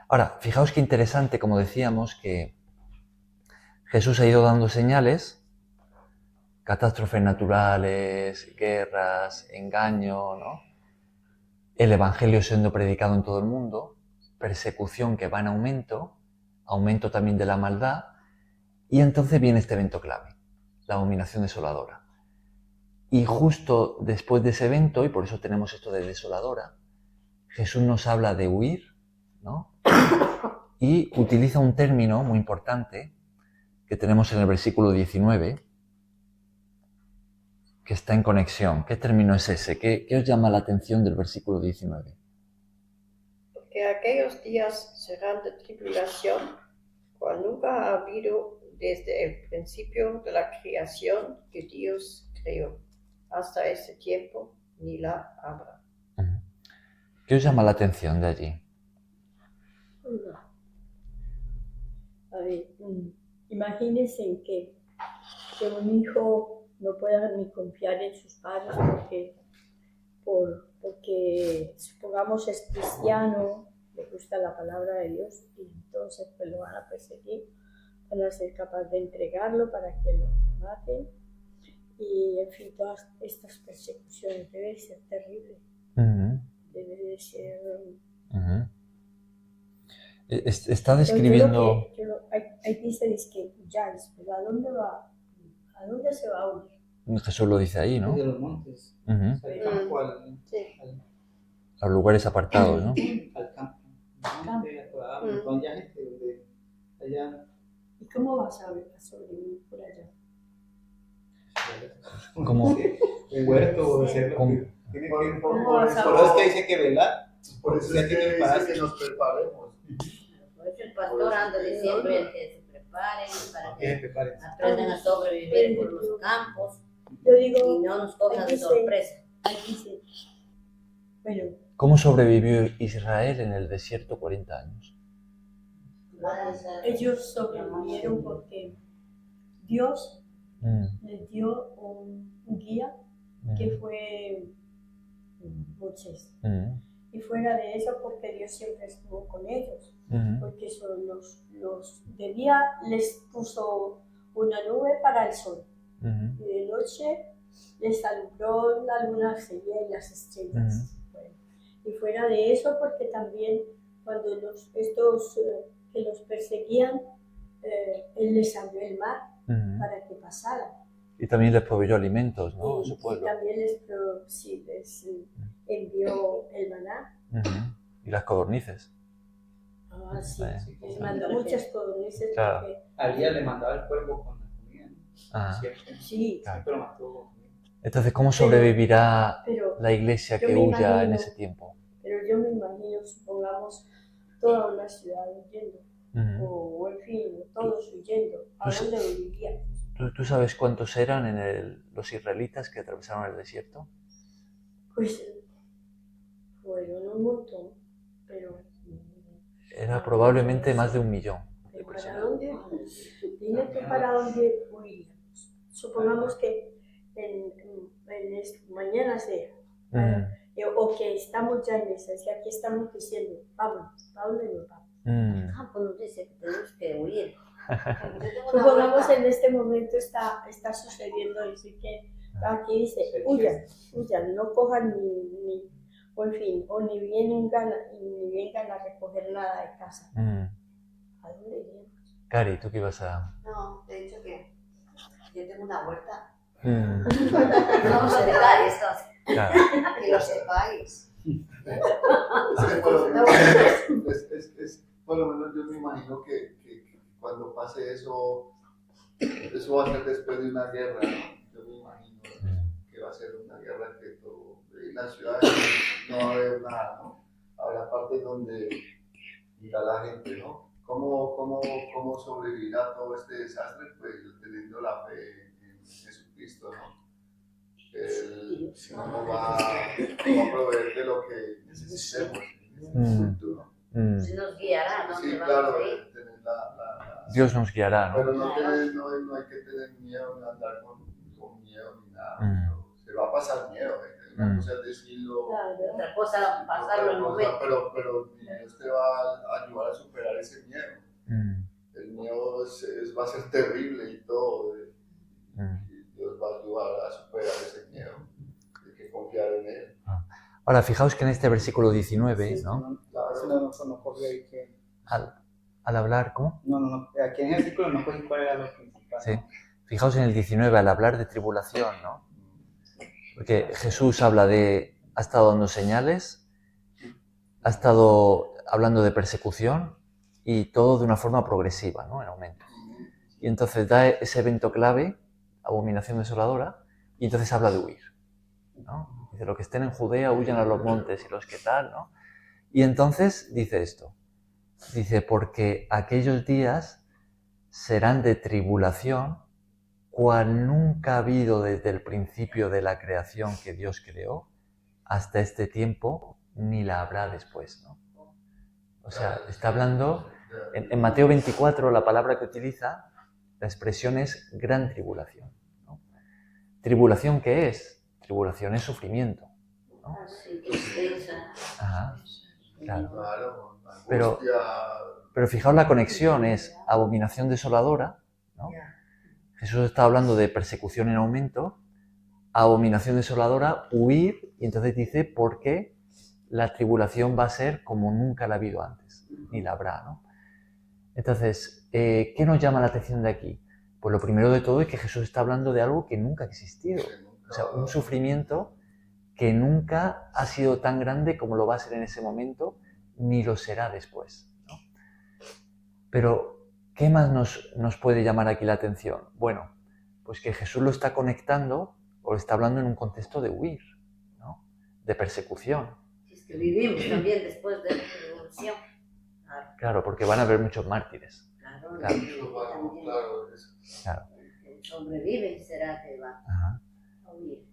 ahora, fijaos qué interesante, como decíamos, que Jesús ha ido dando señales, catástrofes naturales, guerras, engaño, ¿no? El Evangelio siendo predicado en todo el mundo, persecución que va en aumento también de la maldad, y entonces viene este evento clave, la abominación desoladora. Y justo después de ese evento, y por eso tenemos esto de desoladora, Jesús nos habla de huir, ¿no? Y utiliza un término muy importante que tenemos en el versículo 19, que está en conexión. ¿Qué término es ese? ¿Qué os llama la atención del versículo 19? Porque aquellos días serán de tribulación, cual nunca ha habido desde el principio de la creación que Dios creó, hasta ese tiempo, ni la habrá. ¿Qué os llama la atención de allí? A ver, imagínense que un hijo no pueda ni confiar en sus padres porque supongamos es cristiano, le gusta la palabra de Dios y entonces pues lo van a perseguir, van a ser capaces de entregarlo para que lo maten y en fin todas estas persecuciones debe ser terrible, debe de ser... Está describiendo... Aquí se dice que huyáis, pero ¿a dónde va? ¿A dónde se va a huir? Jesús lo dice ahí, ¿no? De los montes, al campo, A los lugares apartados, ¿no? al campo. Cuando ya gente de allá. ¿Y cómo vas a sobrevivir por allá? Como El huerto, hacer lo que tiene que. Por eso es que dice que velar. Por eso es que dice que nos preparemos. Por eso el pastor anda diciendo que se preparen para que preparen. aprendan a sobrevivir por los campos Yo digo, y no nos cojan de sorpresa. aquí sí. Bueno, ¿cómo sobrevivió Israel en el desierto 40 años? ellos sobrevivieron porque Dios les dio un guía que fue Moisés. Y fuera de eso, porque Dios siempre estuvo con ellos, porque son de día les puso una nube para el sol, y de noche les alumbró la luna seguía y las estrellas. Bueno, y fuera de eso, porque también cuando estos que los perseguían, Él les abrió el mar para que pasaran. Y también les proveyó alimentos, ¿no? A su Y pueblo. también les envió el maná. Y las codornices. Ah, sí. Les mandó muchas codornices. Claro. Porque... Al día le mandaba el cuervo con la comida, ¿no? Sí. Siempre lo mató. Entonces, ¿cómo sobrevivirá pero la iglesia yo que me huya imagino, en ese tiempo? Pero yo me imagino, supongamos, toda una ciudad huyendo, o en fin, todos huyendo. ¿A dónde vivirían? ¿Tú sabes cuántos eran los israelitas que atravesaron el desierto? Pues, fueron un montón, pero... Era probablemente más de 1 millón de ¿Para personas. dónde? Dime tú para dónde huiríamos. Supongamos que mañana sea, o que estamos ya en esa, si aquí estamos diciendo, vamos, ¿para dónde nos vamos? Pues nos dice que tenemos que huir. Supongamos en este momento está sucediendo, dice que aquí dice, huyan, no cojan o en fin, o ni vengan a recoger nada de casa. ¿A dónde iríamos? Cari, ¿tú qué ibas a...? No, de hecho que yo tengo una huerta. Vamos a dejar esto. Claro. Que lo sepáis. Por lo menos yo me imagino que cuando pase eso va a ser después de una guerra, ¿no? Yo me imagino que va a ser una guerra que en las ciudades no va a haber nada, ¿no? Habrá partes donde irá la gente, ¿no? ¿Cómo sobrevivirá todo este desastre? Pues teniendo la fe en Jesucristo, ¿no? Él nos va a proveer de lo que necesitemos en el futuro. Si nos guiará, ¿no? Sí, claro, tener Dios nos guiará, ¿no? Pero no hay que tener miedo ni andar con miedo ni nada. Se va a pasar miedo. Una cosa es decirlo, otra cosa pasarlo en momento. pero Dios te va a ayudar a superar ese miedo. El miedo va a ser terrible y todo. Y Dios va a ayudar a superar ese miedo. Hay que confiar en Él. Ahora, fijaos que en este versículo 19, ¿no? No cogí ahí que... Al hablar, ¿cómo? No. Aquí en el versículo no cogí cuál era lo principal. Sí. Fijaos en el 19, al hablar de tribulación, ¿no? Porque Jesús ha estado dando señales, ha estado hablando de persecución y todo de una forma progresiva, ¿no? En aumento. Y entonces da ese evento clave, abominación desoladora, y entonces habla de huir, ¿no? Dice, los que estén en Judea huyan a los montes y los que tal, ¿no? Y entonces dice esto, dice, porque aquellos días serán de tribulación, cual nunca ha habido desde el principio de la creación que Dios creó, hasta este tiempo, ni la habrá después, ¿no? O sea, está hablando, en Mateo 24 la palabra que utiliza, la expresión es gran tribulación, ¿no? ¿Tribulación qué es? Tribulación es sufrimiento, ¿no? Ajá, claro. Pero fijaos la conexión, es abominación desoladora, ¿no? Jesús está hablando de persecución en aumento, abominación desoladora, huir, y entonces dice por qué la tribulación va a ser como nunca la ha habido antes, ni la habrá, ¿no? Entonces, ¿qué nos llama la atención de aquí? Pues lo primero de todo es que Jesús está hablando de algo que nunca ha existido, o sea, un sufrimiento que nunca ha sido tan grande como lo va a ser en ese momento, ni lo será después, ¿no? Pero, ¿qué más nos puede llamar aquí la atención? Bueno, pues que Jesús lo está conectando o está hablando en un contexto de huir, ¿no? De persecución. Es que vivimos también después de la revolución. Claro, porque van a haber muchos mártires. Claro. El sobrevive y será que va a huir.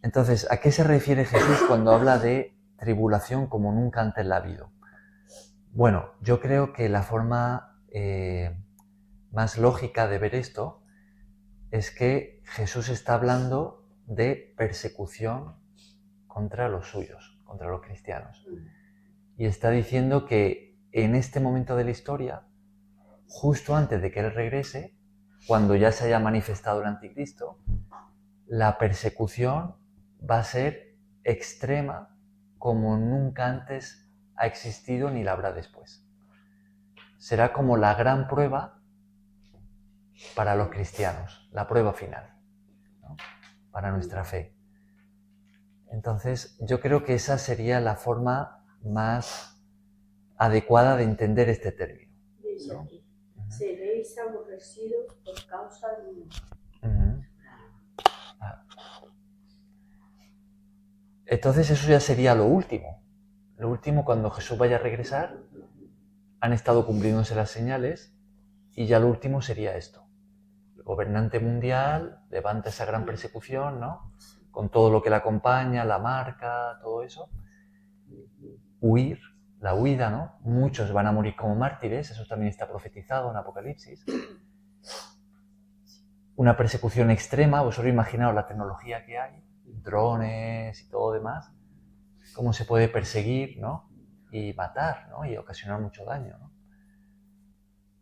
Entonces, ¿a qué se refiere Jesús cuando habla de tribulación como nunca antes la ha habido? Bueno, yo creo que la forma más lógica de ver esto es que Jesús está hablando de persecución contra los suyos, contra los cristianos. Y está diciendo que en este momento de la historia, justo antes de que Él regrese, cuando ya se haya manifestado el anticristo, la persecución va a ser extrema como nunca antes ha existido ni la habrá después. Será como la gran prueba para los cristianos, la prueba final, ¿no? Para nuestra fe. Entonces, yo creo que esa sería la forma más adecuada de entender este término, ¿no? Seréis aborrecidos por causa de mí. Entonces eso ya sería lo último. Lo último, cuando Jesús vaya a regresar, han estado cumpliéndose las señales y ya lo último sería esto. El gobernante mundial levanta esa gran persecución, ¿no? Con todo lo que la acompaña, la marca, todo eso. Huir, la huida, ¿no? Muchos van a morir como mártires, eso también está profetizado en Apocalipsis. Una persecución extrema, vosotros imaginaos la tecnología que hay, drones y todo demás, cómo se puede perseguir, ¿no? Y matar, ¿no? Y ocasionar mucho daño, ¿no?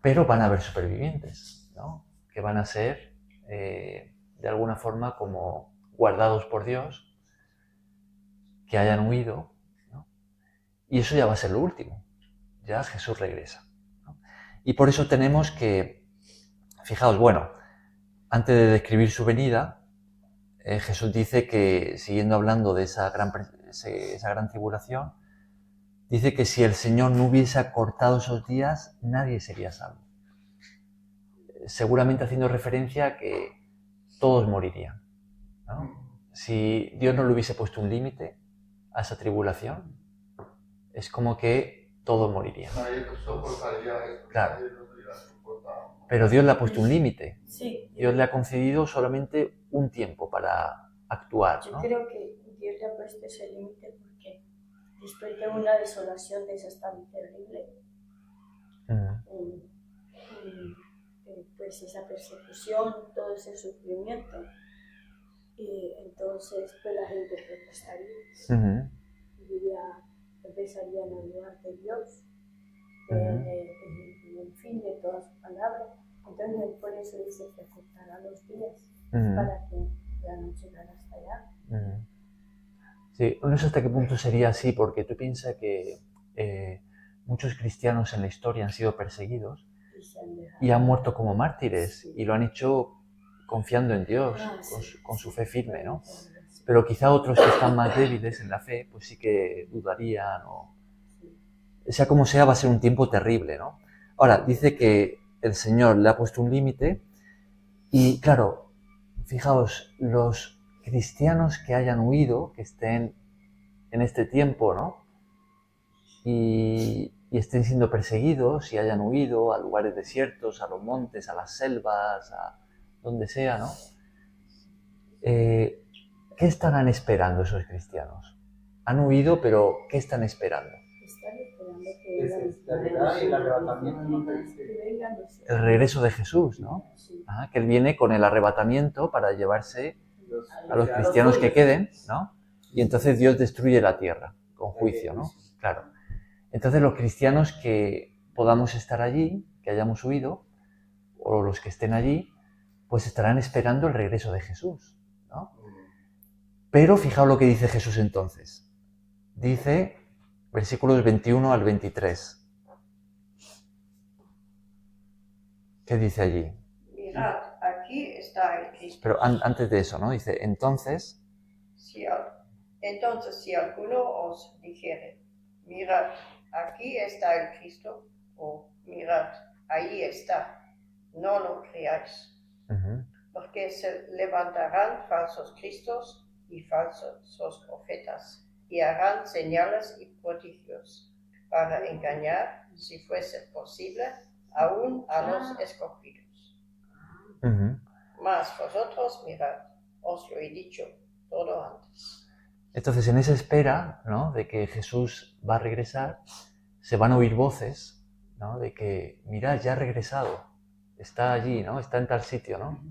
Pero van a haber supervivientes, ¿no? Que van a ser, de alguna forma, como guardados por Dios, que hayan huido, ¿no? Y eso ya va a ser lo último. Ya Jesús regresa, ¿no? Y por eso tenemos que, fijaos, bueno, antes de describir su venida, Jesús dice que, siguiendo hablando de esa gran tribulación, dice que si el Señor no hubiese acortado esos días, nadie sería salvo. Seguramente haciendo referencia a que todos morirían, ¿no? Si Dios no le hubiese puesto un límite a esa tribulación, es como que todos morirían. Claro. Pero Dios le ha puesto un límite. Dios le ha concedido solamente un tiempo para actuar, ¿no? Yo creo que Dios le ha puesto ese límite porque después de una desolación de esas tan terrible, pues esa persecución, todo ese sufrimiento, entonces pues la gente protestaría, empezarían a dudar de Dios, en el fin de toda su palabra. Entonces por eso dice que acortará los días para que puedan llegar hasta allá. Sí, no sé hasta qué punto sería así, porque tú piensas que muchos cristianos en la historia han sido perseguidos y han muerto como mártires, y lo han hecho confiando en Dios, con su fe firme, ¿no? Pero quizá otros que están más débiles en la fe, pues sí que dudarían o... Sea como sea, va a ser un tiempo terrible, ¿no? Ahora, dice que el Señor le ha puesto un límite y, claro, fijaos, los cristianos que hayan huido, que estén en este tiempo, ¿no? Y estén siendo perseguidos y hayan huido a lugares desiertos, a los montes, a las selvas, a donde sea, ¿no? ¿Qué estarán esperando esos cristianos? Han huido, pero ¿qué están esperando? Están esperando y el arrebatamiento. que vengan los... El regreso de Jesús, ¿no? Sí. Ajá, que Él viene con el arrebatamiento para llevarse a los cristianos que queden, ¿no? Y entonces Dios destruye la tierra con juicio, ¿no? Claro. Entonces los cristianos que podamos estar allí, que hayamos huido, o los que estén allí, pues estarán esperando el regreso de Jesús, ¿no? Pero fijaos lo que dice Jesús entonces. Dice, versículos 21 al 23. ¿Qué dice allí? Mirad, aquí está el Cristo. Pero antes de eso, ¿no? Dice, entonces... Entonces, si alguno os dijere, mirad, aquí está el Cristo, o mirad, ahí está, no lo creáis. Porque se levantarán falsos cristos y falsos profetas, y harán señales y prodigios, para engañar, si fuese posible, aún a los escogidos. Mas vosotros mirad, os lo he dicho todo antes. Entonces, en esa espera, ¿no?, de que Jesús va a regresar, se van a oír voces, ¿no?, de que, mirad, ya ha regresado, está allí, ¿no?, está en tal sitio, ¿no?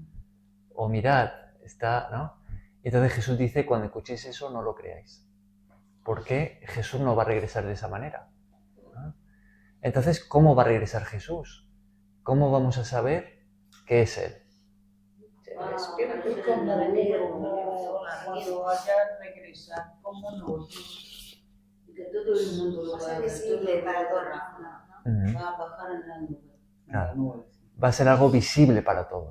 O mirad, está, ¿no? Y entonces Jesús dice, cuando escuchéis eso, no lo creáis. Porque Jesús no va a regresar de esa manera, ¿no? Entonces, ¿cómo va a regresar Jesús? ¿Cómo vamos a saber que es Él? El Espíritu Y como cuando vaya a regresar, ¿cómo nos? Que todo el mundo lo va a ver, visible para todos. va a bajar en la nube. Claro. Va a ser algo visible para todos,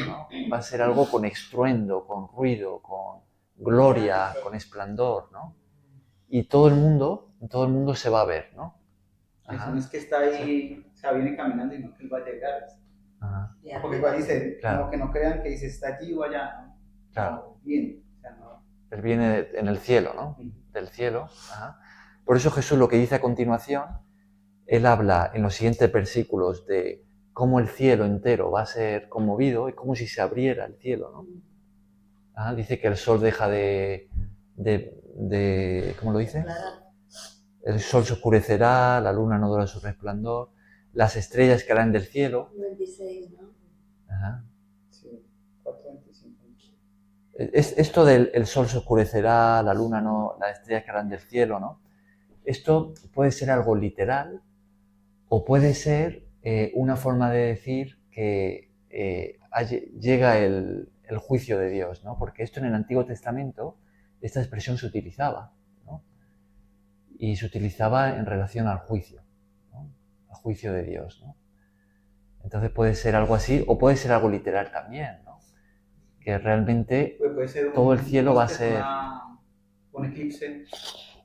¿no? Va a ser algo con estruendo, con ruido, con gloria, con esplendor, ¿no? Y todo el mundo se va a ver, ¿no? Eso no es que está ahí, o sea, viene caminando y no que él va a llegar. Ajá. Porque igual dice, Claro. como que no crean que dice está allí o allá, ¿no? Claro. Bien, o sea, no. Él viene en el cielo, ¿no? Del cielo. Ajá. Por eso Jesús lo que dice a continuación, Él habla en los siguientes versículos de cómo el cielo entero va a ser conmovido, es como si se abriera el cielo, ¿no? Ajá. Dice que el sol deja de ¿cómo lo dice? El sol se oscurecerá, la luna no dará su resplandor, las estrellas caerán del cielo. 26, ¿no? Ajá. Sí, 4:25. Esto del el sol se oscurecerá, la luna no, las estrellas caerán del cielo, ¿no? Esto puede ser algo literal o puede ser una forma de decir que llega el juicio de Dios, ¿no? Porque esto en el Antiguo Testamento, esta expresión se utilizaba, ¿no? Y se utilizaba en relación al juicio, ¿no? Al juicio de Dios, ¿no? Entonces puede ser algo así o puede ser algo literal también, ¿no? Que realmente Puede ser todo el cielo va a ser... un eclipse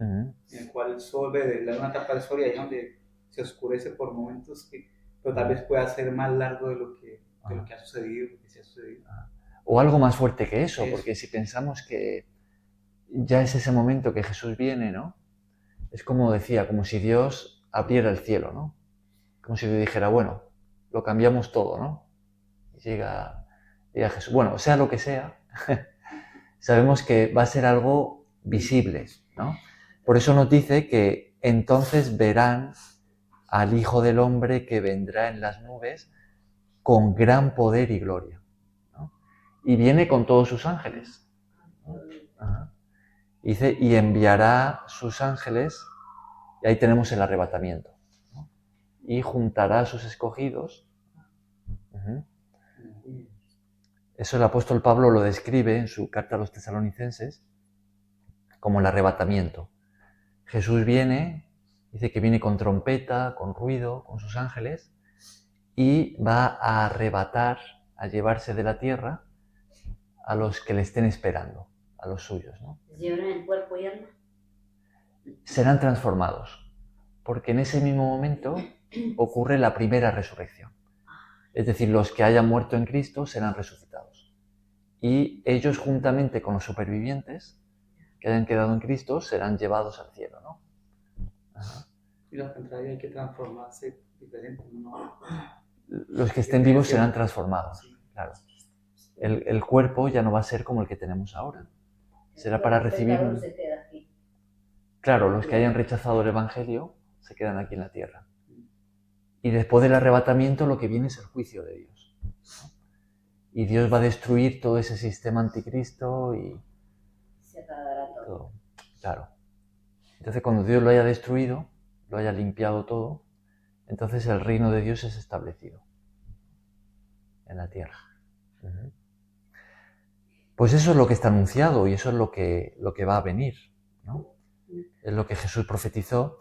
en el cual el sol ve de la luna tapa el sol y ahí es donde se oscurece por momentos, pero tal vez pueda ser más largo de lo que ha sucedido, que se ha sucedido. O algo más fuerte que eso, porque si pensamos que ya es ese momento que Jesús viene, ¿no? Es como decía, como si Dios abriera el cielo, ¿no? Como si le dijera, bueno, lo cambiamos todo, ¿no? Y llega Jesús. Bueno, sea lo que sea, sabemos que va a ser algo visible, ¿no? Por eso nos dice que entonces verán al Hijo del Hombre que vendrá en las nubes con gran poder y gloria, ¿no? Y viene con todos sus ángeles, ¿no? Ajá. Dice, y enviará sus ángeles, y ahí tenemos el arrebatamiento, ¿no? Y juntará a sus escogidos. Eso el apóstol Pablo lo describe en su carta a los tesalonicenses como el arrebatamiento. Jesús viene, dice que viene con trompeta, con ruido, con sus ángeles, y va a arrebatar, a llevarse de la tierra a los que le estén esperando, a los suyos, ¿no? ¿Llevan el cuerpo y alma? Serán transformados, porque en ese mismo momento ocurre la primera resurrección. Es decir, los que hayan muerto en Cristo serán resucitados. Y ellos, juntamente con los supervivientes que hayan quedado en Cristo, serán llevados al cielo, ¿no? Ajá. Y lo contrario, hay que transformarse diferente, ¿no? Los que estén vivos serán transformados, claro. El cuerpo ya no va a ser como el que tenemos ahora. Será para recibir... Se queda aquí. Claro, los que hayan rechazado el Evangelio se quedan aquí en la tierra. Y después del arrebatamiento lo que viene es el juicio de Dios, ¿no? Y Dios va a destruir todo ese sistema anticristo y... Se acabará todo. Claro. Entonces cuando Dios lo haya destruido, lo haya limpiado todo, entonces el reino de Dios es establecido en la tierra. Uh-huh. Pues eso es lo que está anunciado y eso es lo que va a venir, ¿no? Es lo que Jesús profetizó.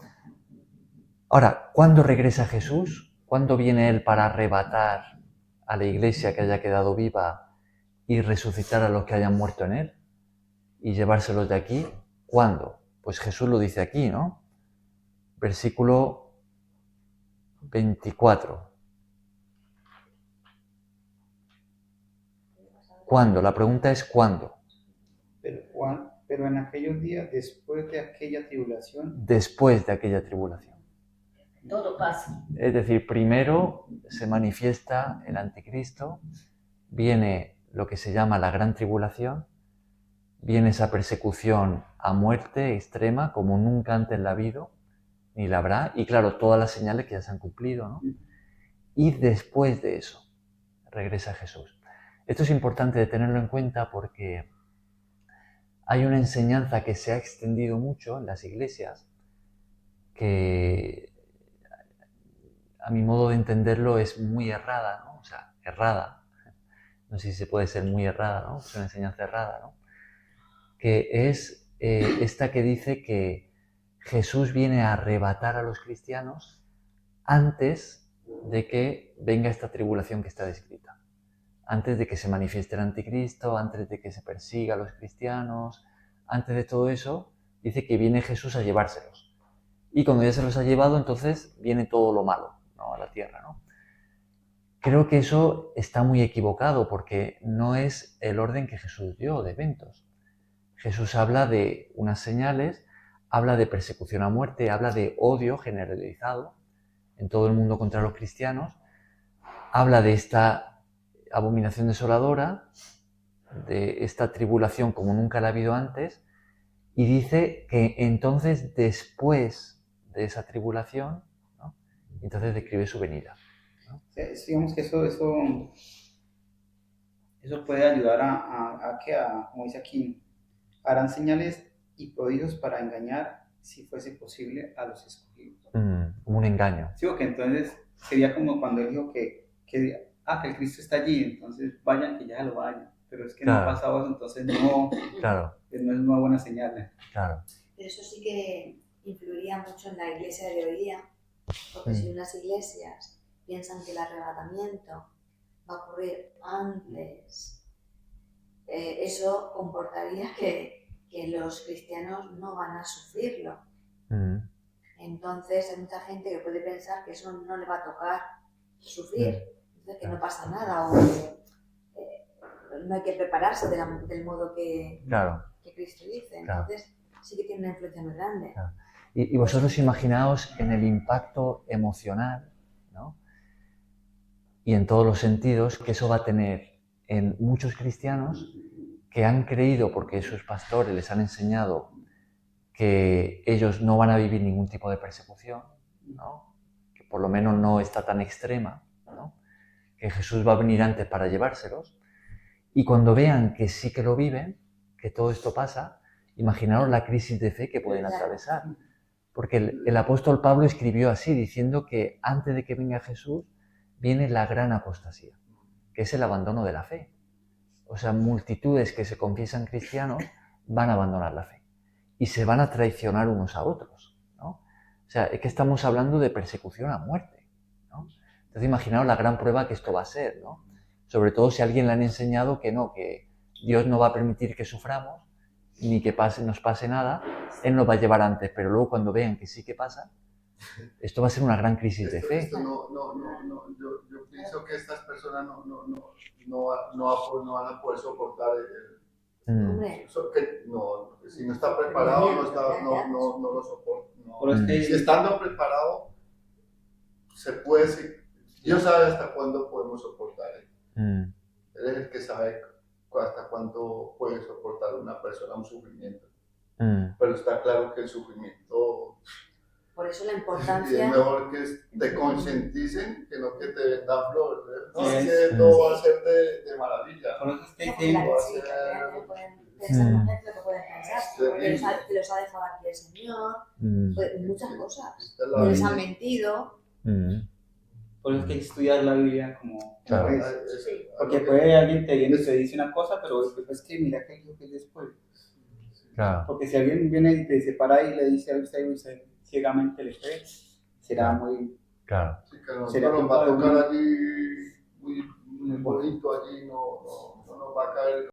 Ahora, ¿cuándo regresa Jesús? ¿Cuándo viene Él para arrebatar a la iglesia que haya quedado viva y resucitar a los que hayan muerto en Él? Y llevárselos de aquí. ¿Cuándo? Pues Jesús lo dice aquí, ¿no? Versículo 24. ¿Cuándo? La pregunta es ¿cuándo? Pero en aquellos días, después de aquella tribulación. Después de aquella tribulación. Todo pasa. Es decir, primero se manifiesta el anticristo, viene lo que se llama la gran tribulación, viene esa persecución a muerte extrema como nunca antes la ha habido, ni la habrá, y claro, todas las señales que ya se han cumplido, ¿no? Y después de eso regresa Jesús. Esto es importante de tenerlo en cuenta porque hay una enseñanza que se ha extendido mucho en las iglesias que a mi modo de entenderlo es muy errada, ¿no? O sea, errada. No sé si se puede ser muy errada, ¿no? Es una enseñanza errada, ¿no? Que es esta que dice que Jesús viene a arrebatar a los cristianos antes de que venga esta tribulación que está descrita. Antes de que se manifieste el anticristo, antes de que se persiga a los cristianos, antes de todo eso, dice que viene Jesús a llevárselos. Y cuando ya se los ha llevado, entonces viene todo lo malo, ¿no? A la tierra, ¿no? Creo que eso está muy equivocado porque no es el orden que Jesús dio de eventos. Jesús habla de unas señales, habla de persecución a muerte, habla de odio generalizado en todo el mundo contra los cristianos, habla de esta abominación desoladora, de esta tribulación como nunca la ha habido antes, y dice que entonces después de esa tribulación, ¿no? Entonces describe su venida, ¿no? Digamos que eso puede ayudar a como dice aquí, harán señales y prodigios para engañar, si fuese posible, a los escogidos. Un engaño. Sí, porque entonces sería como cuando él dijo que el Cristo está allí, entonces vayan que ya lo vayan. Pero es que claro, no ha pasado eso, entonces no, claro, no es una buena señal. Claro. Pero eso sí que influiría mucho en la iglesia de hoy día, porque si unas iglesias piensan que el arrebatamiento va a ocurrir antes, eso comportaría que los cristianos no van a sufrirlo. Entonces hay mucha gente que puede pensar que eso no le va a tocar sufrir, que no pasa nada, o no hay que prepararse del modo que Cristo dice. Entonces sí que tiene una influencia muy grande. Claro. Y vosotros imaginaos en el impacto emocional, ¿no? Y en todos los sentidos que eso va a tener en muchos cristianos que han creído, porque sus pastores les han enseñado que ellos no van a vivir ningún tipo de persecución, ¿no? Que por lo menos no está tan extrema, ¿no? Que Jesús va a venir antes para llevárselos, y cuando vean que sí que lo viven, que todo esto pasa, imaginaos la crisis de fe que pueden atravesar. Porque el apóstol Pablo escribió así, diciendo que antes de que venga Jesús, viene la gran apostasía, que es el abandono de la fe. O sea, multitudes que se confiesan cristianos van a abandonar la fe y se van a traicionar unos a otros, ¿no? O sea, es que estamos hablando de persecución a muerte, ¿no? Entonces imaginaos la gran prueba que esto va a ser, ¿no? Sobre todo si a alguien le han enseñado que no, que Dios no va a permitir que suframos ni que nos pase nada, Él nos va a llevar antes, pero luego cuando vean que sí que pasa, esto va a ser una gran crisis de fe. Yo pienso que estas personas no van a poder soportar si no está preparado, no lo soporta. Si estando preparado, se puede, Dios sabe hasta cuándo podemos soportar. Él es el que sabe hasta cuánto puede soportar una persona un sufrimiento. Pero está claro que el sufrimiento... Por eso la importancia... Es mejor que te concienticen que no que te vendan flores. No, es que todo va a ser de maravilla. Por eso es que pensar lo que pueden pensar, que los ha dejado aquí el Señor, muchas cosas. Que les han mentido. Por eso es que hay que estudiar la Biblia como Claro. porque puede alguien te viene y te dice una cosa, pero después que mira que es lo que es después. Claro. Porque si alguien viene y te separa y le dice a usted y usted ciegamente le cree, será muy... Claro. Sí, que nosotros nos va a tocar allí muy bonito, allí no nos va a caer